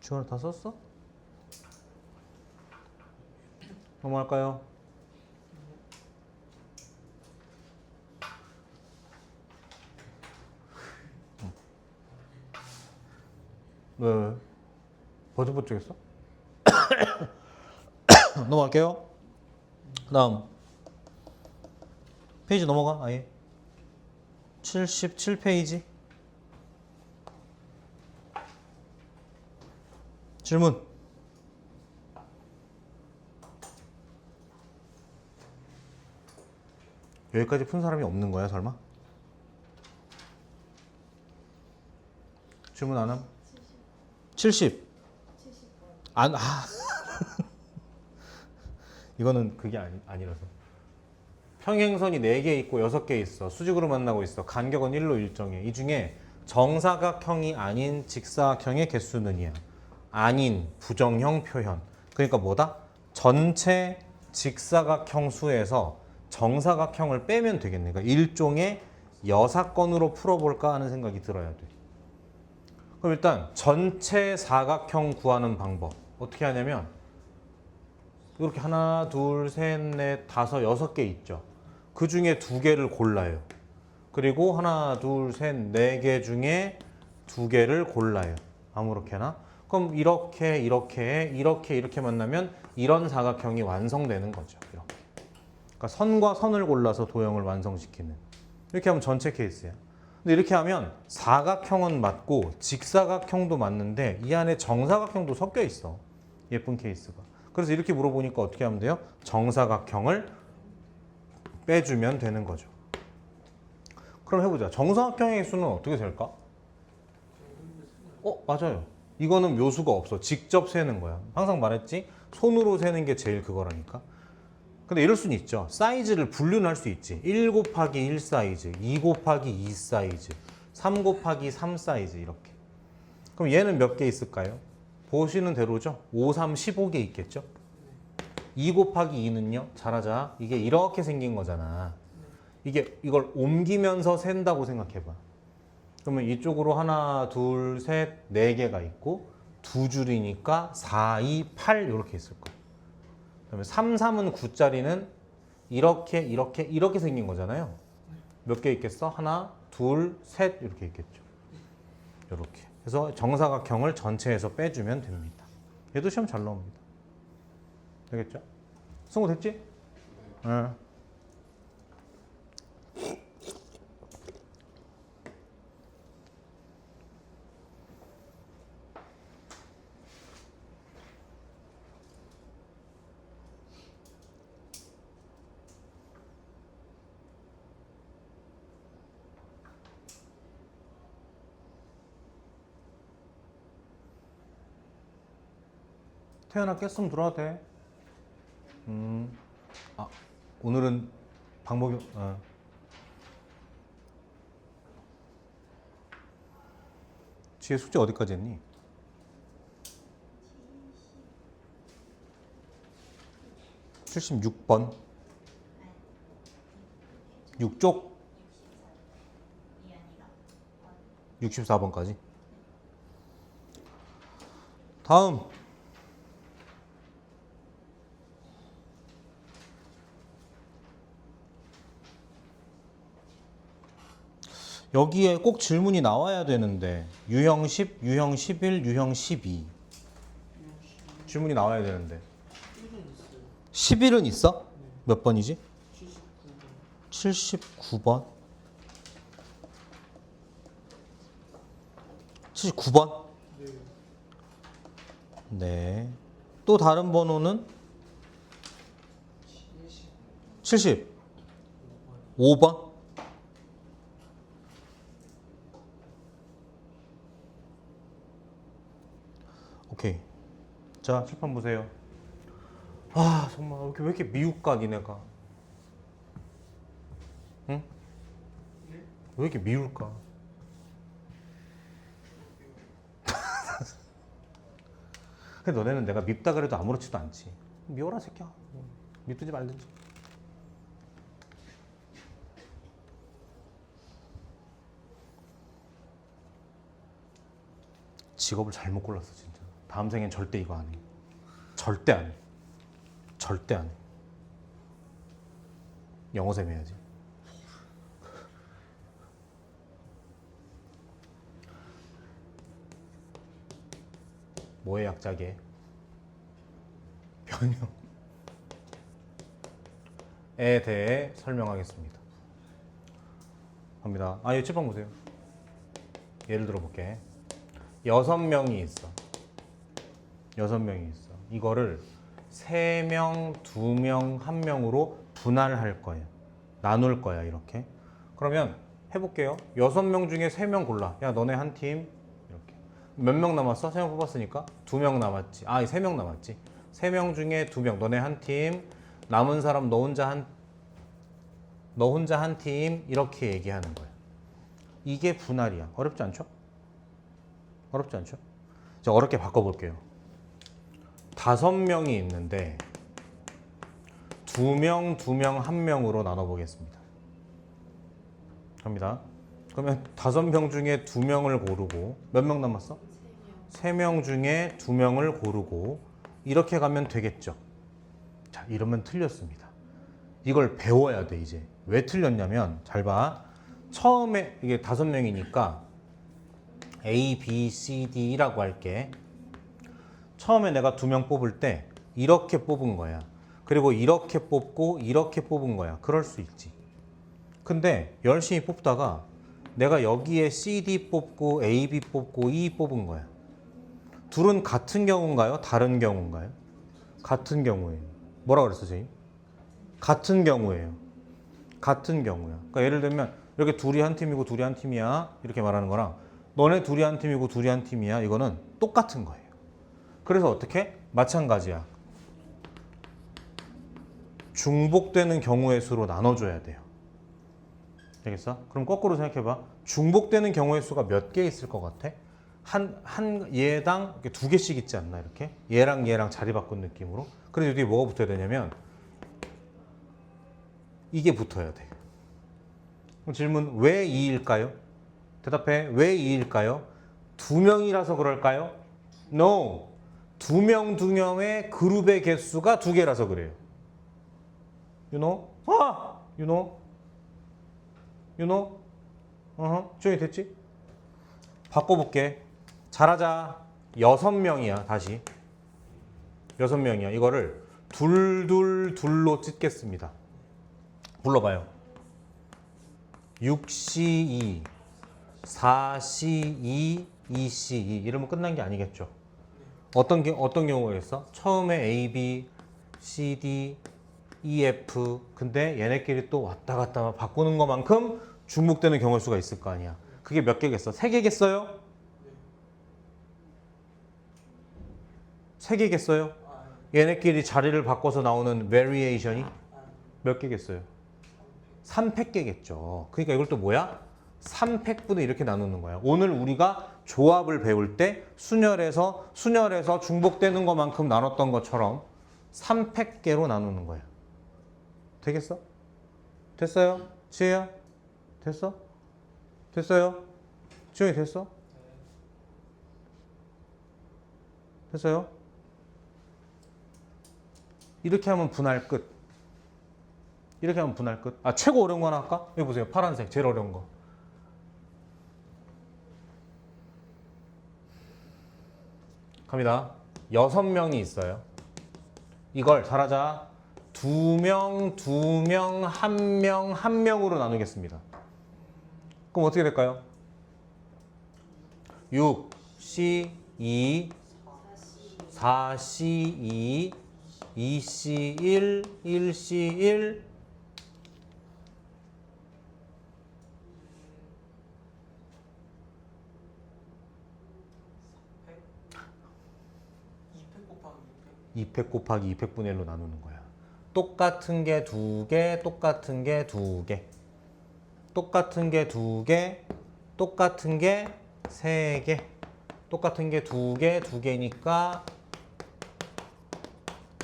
지원을 다 썼어? 넘어갈까요? 왜? 버쩍버쩍했어? 넘어갈게요. 다음 페이지 넘어가. 아예 77페이지. 질문. 여기까지 푼 사람이 없는 거야, 설마? 질문 안 함? 70. 안, 이거는 그게 아니라서. 평행선이 4개 있고 6개 있어. 수직으로 만나고 있어. 간격은 1로 일정해. 이 중에 정사각형이 아닌 직사각형의 개수는이야. 아닌 부정형 표현. 그러니까 뭐다? 전체 직사각형 수에서 정사각형을 빼면 되겠네. 그러니까 일종의 여사건으로 풀어볼까 하는 생각이 들어야 돼. 그럼 일단 전체 사각형 구하는 방법 어떻게 하냐면 이렇게 하나, 둘, 셋, 넷, 다섯, 6개 있죠. 그 중에 2개를 골라요. 그리고 하나, 둘, 셋, 4개 중에 2개를 골라요. 아무렇게나. 그럼 이렇게 만나면 이런 사각형이 완성되는 거죠. 이렇게. 그러니까 선과 선을 골라서 도형을 완성시키는. 이렇게 하면 전체 케이스야. 근데 이렇게 하면 사각형은 맞고 직사각형도 맞는데 이 안에 정사각형도 섞여 있어. 예쁜 케이스가. 그래서 이렇게 물어보니까 어떻게 하면 돼요? 정사각형을 빼주면 되는 거죠. 그럼 해보자. 정사각형의 수는 어떻게 될까? 맞아요. 이거는 묘수가 없어. 직접 세는 거야. 항상 말했지? 손으로 세는 게 제일 그거라니까. 근데 이럴 수는 있죠. 사이즈를 분류는 할 수 있지. 1 곱하기 1 사이즈, 2 곱하기 2 사이즈, 3 곱하기 3 사이즈 이렇게. 그럼 얘는 몇 개 있을까요? 보시는 대로죠. 5, 3, 15개 있겠죠. 2 곱하기 2는요. 잘하자. 이게 이렇게 생긴 거잖아. 이걸 옮기면서 센다고 생각해봐. 그러면 이쪽으로 하나, 둘, 셋, 4개가 있고 2줄이니까 4, 2, 8 이렇게 있을 거야. 그다음에 3, 3은 9짜리는 이렇게 생긴 거잖아요. 몇 개 있겠어? 하나, 둘, 셋 이렇게 있겠죠. 이렇게. 그래서 정사각형을 전체에서 빼주면 됩니다. 얘도 시험 잘 나옵니다. 되겠죠? 승우 됐지? 응. 태연아 깼으면 들어와도 돼. 아 오늘은 방법이 지혜 숙제 어디까지 했니? 76번 6쪽 64번까지. 다음 여기에 꼭 질문이 나와야 되는데 유형 10, 유형 11, 유형 12 질문이 나와야 되는데 11은 있어? 몇 번이지? 79번 79번? 네. 또 다른 번호는 75번? 오케이. 자, 칠판 보세요. 아, 정말 왜 이렇게 미울까, 니네가? 응? 왜 이렇게 미울까? 근데 너네는 내가 밉다 그래도 아무렇지도 않지. 미워라 새끼야. 밉든지 말든지. 직업을 잘못 골랐어 진짜. 다음 생엔 절대 이거 안 해. 절대 안 해. 절대 안 해. 영어쌤 해야지. 뭐의 약자게? 변형에 대해 설명하겠습니다. 갑니다. 아, 이 칠판 보세요. 예를 들어 볼게. 6명이 있어. 6명이 있어. 이거를 3명, 2명, 1명으로 분할할 거예요. 나눌 거야, 이렇게. 그러면 해볼게요. 6명 중에 3명 골라. 야, 너네 한 팀. 이렇게. 몇 명 남았어? 3명 뽑았으니까 2명 남았지. 아, 3명 남았지. 3명 중에 2명. 너네 한 팀. 남은 사람 너 혼자 한 팀. 이렇게 얘기하는 거야. 이게 분할이야. 어렵지 않죠? 어렵지 않죠? 자, 어렵게 바꿔볼게요. 5명이 있는데 2명, 2명, 1명으로 나눠보겠습니다. 갑니다. 그러면 5명 중에 2명을 고르고 몇 명 남았어? 3명 중에 2명을 고르고 이렇게 가면 되겠죠. 자, 이러면 틀렸습니다. 이걸 배워야 돼 이제. 왜 틀렸냐면 잘 봐. 처음에 이게 5명이니까 A, B, C, D라고 할게. 처음에 내가 2명 뽑을 때 이렇게 뽑은 거야. 그리고 이렇게 뽑고 이렇게 뽑은 거야. 그럴 수 있지. 근데 열심히 뽑다가 내가 여기에 C, D 뽑고 A, B 뽑고 E 뽑은 거야. 둘은 같은 경우인가요? 다른 경우인가요? 같은 경우예요. 뭐라 그랬어, 선생님? 같은 경우예요. 같은 경우야. 그러니까 예를 들면 이렇게 둘이 한 팀이고 둘이 한 팀이야. 이렇게 말하는 거랑 너네 둘이 한 팀이고 둘이 한 팀이야. 이거는 똑같은 거예요. 그래서 어떻게? 마찬가지야. 중복되는 경우의 수로 나눠줘야 돼요. 알겠어? 그럼 거꾸로 생각해봐. 중복되는 경우의 수가 몇 개 있을 것 같아? 한 얘당 2개씩 있지 않나 이렇게? 얘랑 얘랑 자리 바꾼 느낌으로. 그래서 여기 뭐가 붙어야 되냐면 이게 붙어야 돼. 그럼 질문 왜 2일까요? 대답해. 왜 2일까요? 2명이라서 그럴까요? No. 2명의 그룹의 개수가 2개라서 그래요. You know? 아! You know? You know? 조용히 됐지? 바꿔볼게. 잘하자. 6명이야. 다시 6명이야. 이거를 둘로 찢겠습니다. 불러봐요. 6C2 4C2 2C2 이러면 끝난 게 아니겠죠. 어떤 경우겠어? 처음에 A, B, C, D, E, F 근데 얘네끼리 또 왔다 갔다 바꾸는 것만큼 중복되는 경우의 수가 있을 거 아니야. 그게 몇 개겠어? 3개겠어요? 3개겠어요? 얘네끼리 자리를 바꿔서 나오는 variation이 몇 개겠어요? 3팩개겠죠. 그러니까 이걸 또 뭐야? 3팩분의 이렇게 나누는 거야. 오늘 우리가 조합을 배울 때 순열에서 중복되는 것만큼 나눴던 것처럼 3팩개로 나누는 거야. 되겠어? 됐어요? 지혜야? 됐어? 됐어요? 지영이 됐어? 됐어요? 이렇게 하면 분할 끝. 이렇게 하면 분할 끝. 아, 최고 어려운 거 하나 할까? 여기 보세요. 파란색. 제일 어려운 거. 갑니다. 6명이 있어요. 이걸 잘하자. 2명, 2명, 1명, 1명으로 나누겠습니다. 그럼 어떻게 될까요? 6C2, 4C2, 2C1, 1C1, 2팩 곱하기 200분의 1로 나누는 거야. 똑같은 게 2개, 똑같은 게 2개. 똑같은 게 2개, 똑같은 게 3개. 똑같은 게 2개, 2개니까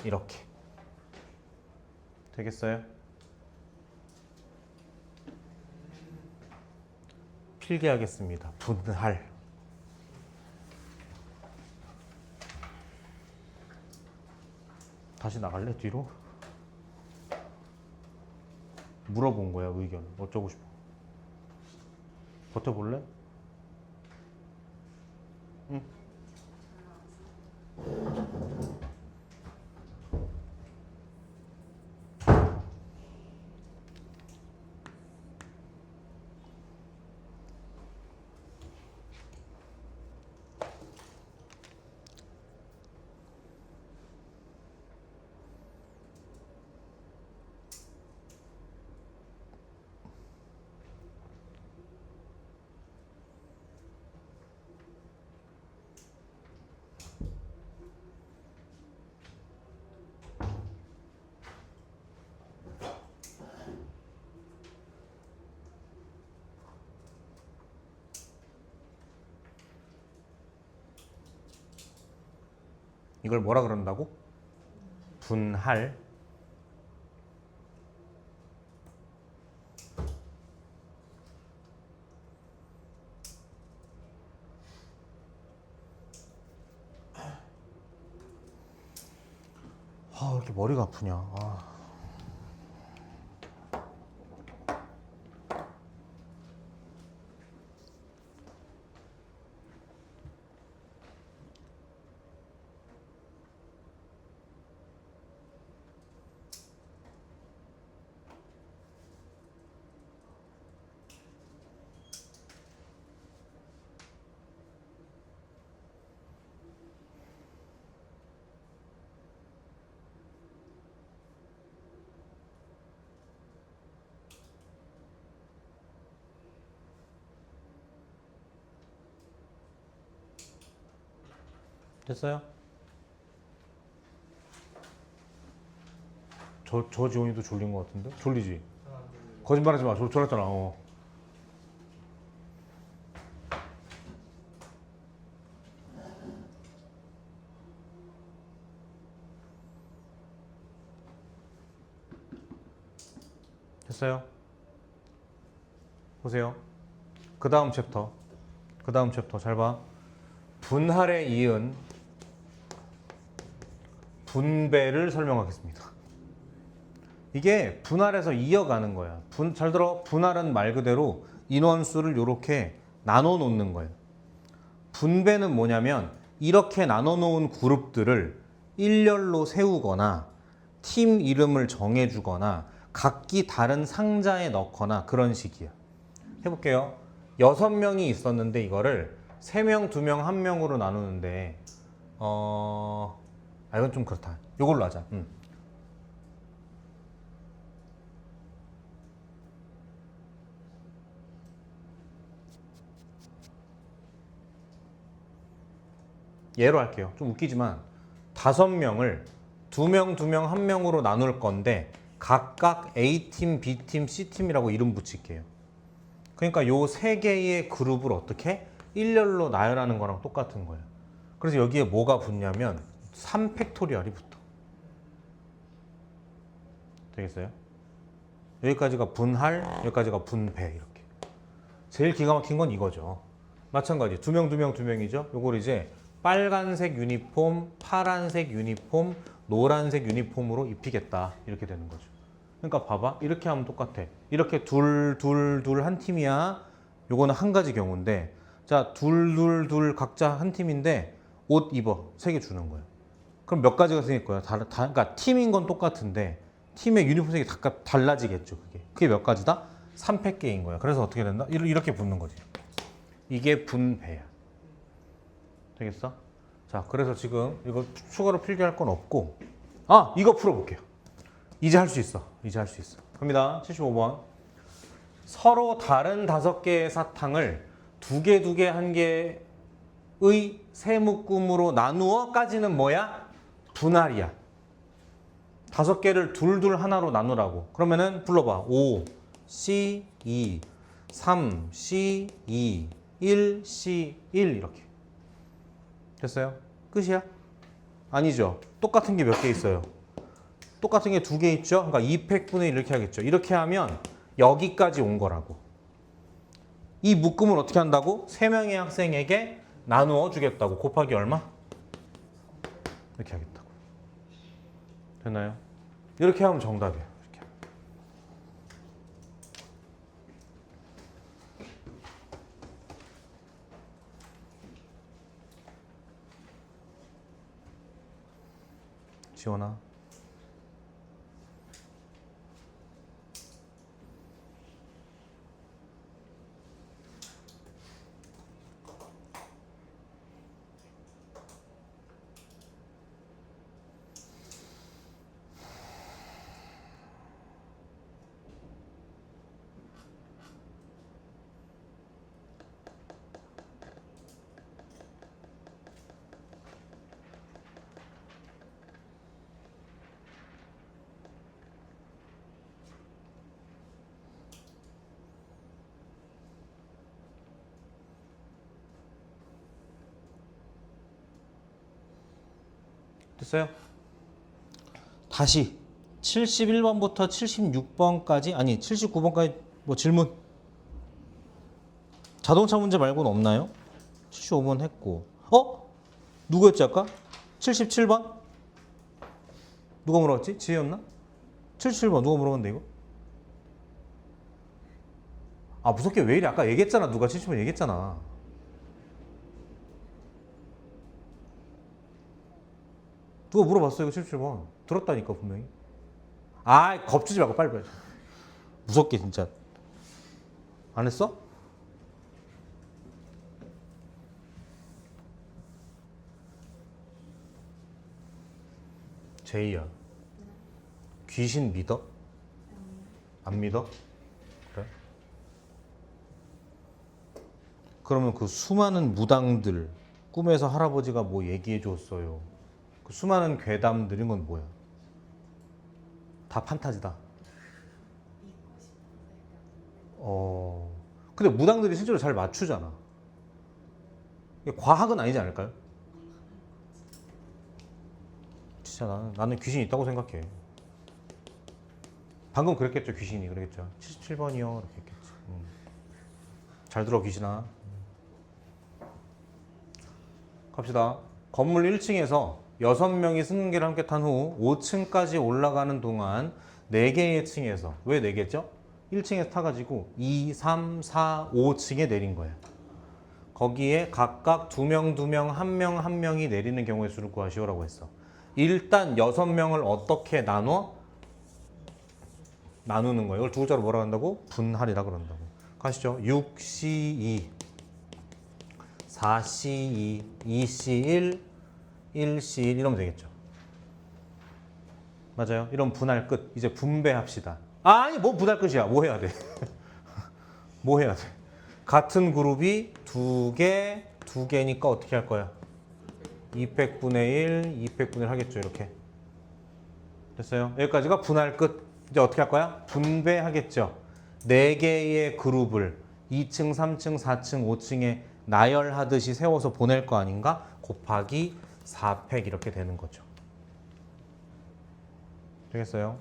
이렇게. 되겠어요? 필기하겠습니다. 분할. 다시 나갈래? 뒤로? 물어본 거야, 의견. 어쩌고 싶어? 버텨볼래? 응. 이걸 뭐라 그런다고? 분할. 아, 왜 이렇게 머리가 아프냐. 아. 됐어요? 저 지원이도 졸린 것 같은데? 졸리지? 거짓말하지 마. 졸았잖아. 됐어요? 보세요. 그 다음 챕터. 잘 봐. 분할에 이은 분배를 설명하겠습니다. 이게 분할에서 이어가는 거야. 잘 들어. 분할은 말 그대로 인원수를 이렇게 나눠 놓는 거예요. 분배는 뭐냐면 이렇게 나눠 놓은 그룹들을 일렬로 세우거나 팀 이름을 정해주거나 각기 다른 상자에 넣거나 그런 식이야. 해볼게요. 6명이 있었는데 이거를 3명, 2명, 1명으로 나누는데 이건 좀 그렇다. 이걸로 하자. 예로 할게요. 좀 웃기지만 5명을 두 명, 두 명, 한 명으로 나눌 건데 각각 A팀, B팀, C팀이라고 이름 붙일게요. 그러니까 요 세 개의 그룹을 어떻게 일렬로 나열하는 거랑 똑같은 거예요. 그래서 여기에 뭐가 붙냐면 3팩토리얼이 붙어. 되겠어요? 여기까지가 분할, 여기까지가 분배 이렇게. 제일 기가 막힌 건 이거죠. 마찬가지 두 명, 두 명, 두 명이죠. 요걸 이제 빨간색 유니폼, 파란색 유니폼, 노란색 유니폼으로 입히겠다 이렇게 되는 거죠. 그러니까 봐봐 이렇게 하면 똑같아. 이렇게 둘 한 팀이야. 요거는 한 가지 경우인데 자 둘 각자 한 팀인데 옷 입어 3개 주는 거예요. 그럼 몇 가지가 생길 거야? 그러니까 팀인 건 똑같은데 팀의 유니폼 색이 달라지겠죠. 그게 몇 가지다? 3팩계인 거야. 그래서 어떻게 된다? 이렇게 붙는 거지. 이게 분배야. 되겠어? 자, 그래서 지금 이거 추가로 필기할 건 없고 이거 풀어볼게요. 이제 할 수 있어. 이제 할 수 있어. 갑니다. 75번. 서로 다른 5개의 사탕을 2개, 2개, 1개의 세 묶음으로 나누어까지는 뭐야? 분할이야. 5개를 둘 하나로 나누라고. 그러면은 불러봐. 5, C, 2, 3, C, 2, 1, C, 1 이렇게. 됐어요? 끝이야? 아니죠. 똑같은 게 몇 개 있어요? 똑같은 게 2개 있죠? 그러니까 2팩분의 1 이렇게 하겠죠. 이렇게 하면 여기까지 온 거라고. 이 묶음을 어떻게 한다고? 3명의 학생에게 나누어 주겠다고. 곱하기 얼마? 이렇게 하겠다고. 됐나요? 이렇게 하면 정답이에요. 이렇게. 지원아. 됐어요? 다시 71번부터 76번까지 아니 79번까지 뭐 질문 자동차 문제 말고는 없나요? 75번 했고 누구였지 아까? 77번? 누가 물어봤지? 지혜였나? 77번 누가 물어봤는데 이거? 무섭게 왜 이래? 아까 얘기했잖아. 누가 77번 얘기했잖아. 누가 물어봤어 이거 77번. 들었다니까 분명히. 겁주지 말고 빨리. 무섭게 진짜. 안 했어? 제이야. 귀신 믿어? 안 믿어? 그래? 그러면 그 수많은 무당들 꿈에서 할아버지가 뭐 얘기해 줬어요. 그 수많은 괴담들 이건 뭐야? 다 판타지다. 근데 무당들이 실제로 잘 맞추잖아. 이게 과학은 아니지 않을까요? 진짜 나는 귀신이 있다고 생각해. 방금 그랬겠죠. 귀신이 그랬겠죠. 77번이요 이렇게 했겠지. 잘 들어 귀신아. 갑시다. 건물 1층에서 6명이 승객을 함께 탄 후 5층까지 올라가는 동안 4개의 층에서 왜 4개죠? 1층에서 타가지고 2, 3, 4, 5층에 내린 거야. 거기에 각각 2명, 2명, 1명, 1명이 내리는 경우의 수를 구하시오라고 했어. 일단 6명을 어떻게 나누는 거예요. 이걸 두 글자로 뭐라 한다고? 분할이라 그런다고. 가시죠. 6C2, 4C2, 2C1, 1C1 이러면 되겠죠. 맞아요. 이런 분할 끝. 이제 분배합시다. 뭐 분할 끝이야. 뭐 해야 돼? 뭐 해야 돼? 같은 그룹이 2개니까 어떻게 할 거야? 200분의 1, 200분의 1 하겠죠. 이렇게. 됐어요? 여기까지가 분할 끝. 이제 어떻게 할 거야? 분배하겠죠. 4개의 그룹을 2층, 3층, 4층, 5층에 나열하듯이 세워서 보낼 거 아닌가? 곱하기 4팩 이렇게 되는 거죠. 되겠어요?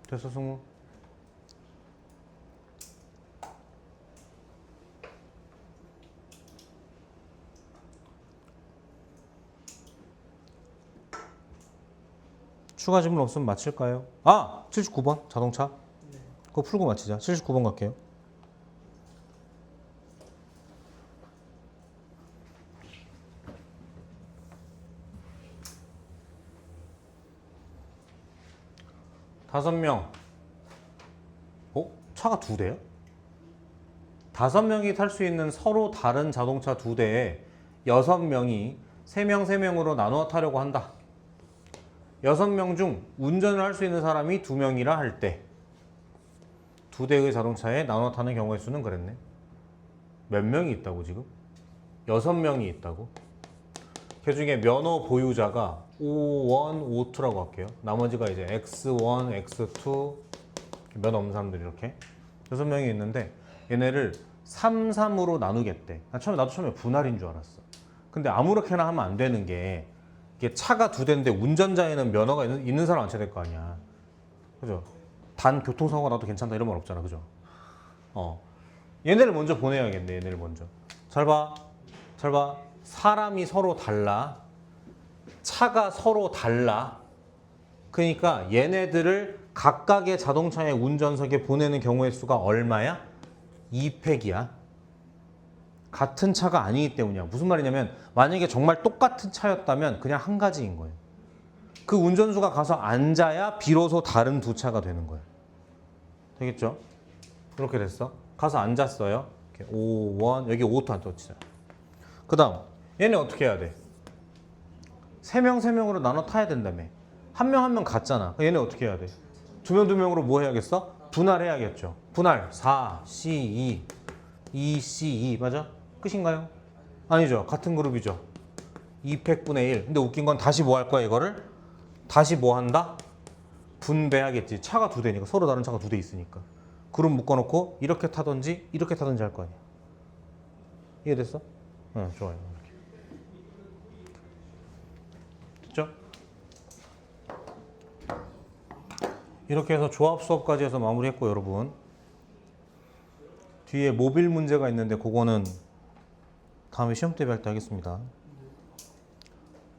됐어, 승우? 추가 질문 없으면 마칠까요? 아! 79번 자동차. 네. 그거 풀고 마치자. 79번 갈게요. 다섯 명. 차가 2대요? 5명이 탈 수 있는 서로 다른 자동차 2대에 6명이 3명, 3명으로 나누어 타려고 한다. 6명 중 운전을 할 수 있는 사람이 2명이라 할 때 2대의 자동차에 나눠 타는 경우의 수는 그랬네. 몇 명이 있다고 지금? 6명이 있다고. 그 중에 면허 보유자가 O1, O2라고 할게요. 나머지가 이제 X1, X2 면허 없는 사람들이 이렇게 6명이 있는데 얘네를 3, 3으로 나누겠대. 나도 처음에 분할인 줄 알았어. 근데 아무렇게나 하면 안 되는 게 이게 차가 2대인데 운전자에는 면허가 있는 사람 앉혀야 될 거 아니야. 그죠? 단 교통사고가 나도 괜찮다 이런 말 없잖아. 그죠? 얘네를 먼저 보내야겠네. 얘네를 먼저. 잘 봐. 사람이 서로 달라. 차가 서로 달라. 그러니까 얘네들을 각각의 자동차의 운전석에 보내는 경우의 수가 얼마야? 2팩이야. 같은 차가 아니기 때문이야. 무슨 말이냐면 만약에 정말 똑같은 차였다면 그냥 한 가지인 거예요. 그 운전수가 가서 앉아야 비로소 다른 2차가 되는 거예요. 되겠죠? 이렇게 됐어. 가서 앉았어요. 이렇게 5, 1, 여기 5도 안 떠치자. 그 다음 얘네 어떻게 해야 돼? 3명, 3명으로 나눠 타야 된다며. 한 명 한 명 갔잖아. 얘네 어떻게 해야 돼? 2명, 2명으로 뭐 해야겠어? 분할해야겠죠. 분할 4, C2, 2, C2 맞아? 끝인가요? 아니죠. 같은 그룹이죠. 2팩분의 1. 근데 웃긴 건 다시 뭐 할 거야 이거를? 다시 뭐 한다? 분배하겠지. 차가 2대니까. 서로 다른 차가 2대 있으니까. 그룹 묶어놓고 이렇게 타든지 이렇게 타든지 할 거 아니야. 이해됐어? 응, 좋아요. 이렇게. 됐죠? 이렇게 해서 조합 수업까지 해서 마무리했고 여러분. 뒤에 모빌 문제가 있는데 그거는 다음에 시험 대비 할 때 하겠습니다.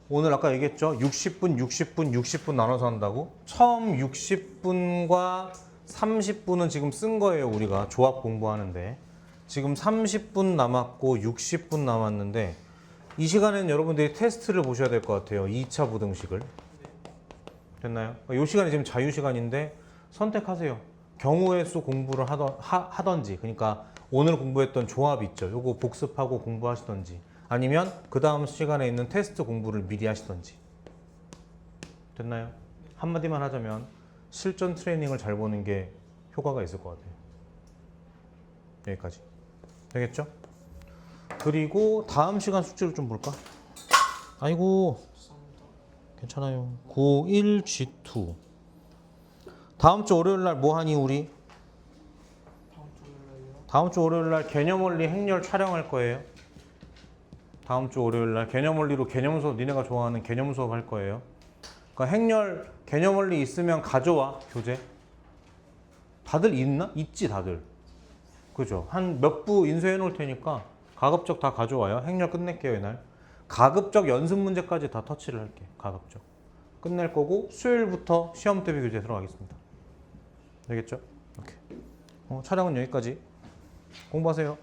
오늘 아까 얘기했죠? 60분, 60분, 60분 나눠서 한다고? 처음 60분과 30분은 지금 쓴 거예요. 우리가 조합 공부하는데. 지금 30분 남았고 60분 남았는데 이 시간에는 여러분들이 테스트를 보셔야 될 것 같아요. 2차 부등식을. 됐나요? 이 시간이 지금 자유시간인데 선택하세요. 경우의 수 공부를 하던지 그러니까 오늘 공부했던 조합 있죠. 요거 복습하고 공부하시던지 아니면 그 다음 시간에 있는 테스트 공부를 미리 하시던지. 됐나요? 한마디만 하자면 실전 트레이닝을 잘 보는 게 효과가 있을 것 같아요. 여기까지. 되겠죠? 그리고 다음 시간 숙제를 좀 볼까? 아이고 괜찮아요. 91G2 다음 주 월요일 날 뭐 하니 우리? 다음 주 월요일 날 개념원리 행렬 촬영할 거예요. 다음 주 월요일 날 개념원리로 개념 수업 니네가 좋아하는 개념 수업 할 거예요. 그러니까 행렬 개념원리 있으면 가져와 교재. 다들 있나? 있지 다들. 그죠? 한 몇 부 인쇄해 놓을 테니까 가급적 다 가져와요. 행렬 끝낼게요 이날. 가급적 연습 문제까지 다 터치를 할게. 가급적. 끝낼 거고 수요일부터 시험 대비 교재 들어가겠습니다. 되겠죠? 이렇게. 촬영은 여기까지. 공부하세요.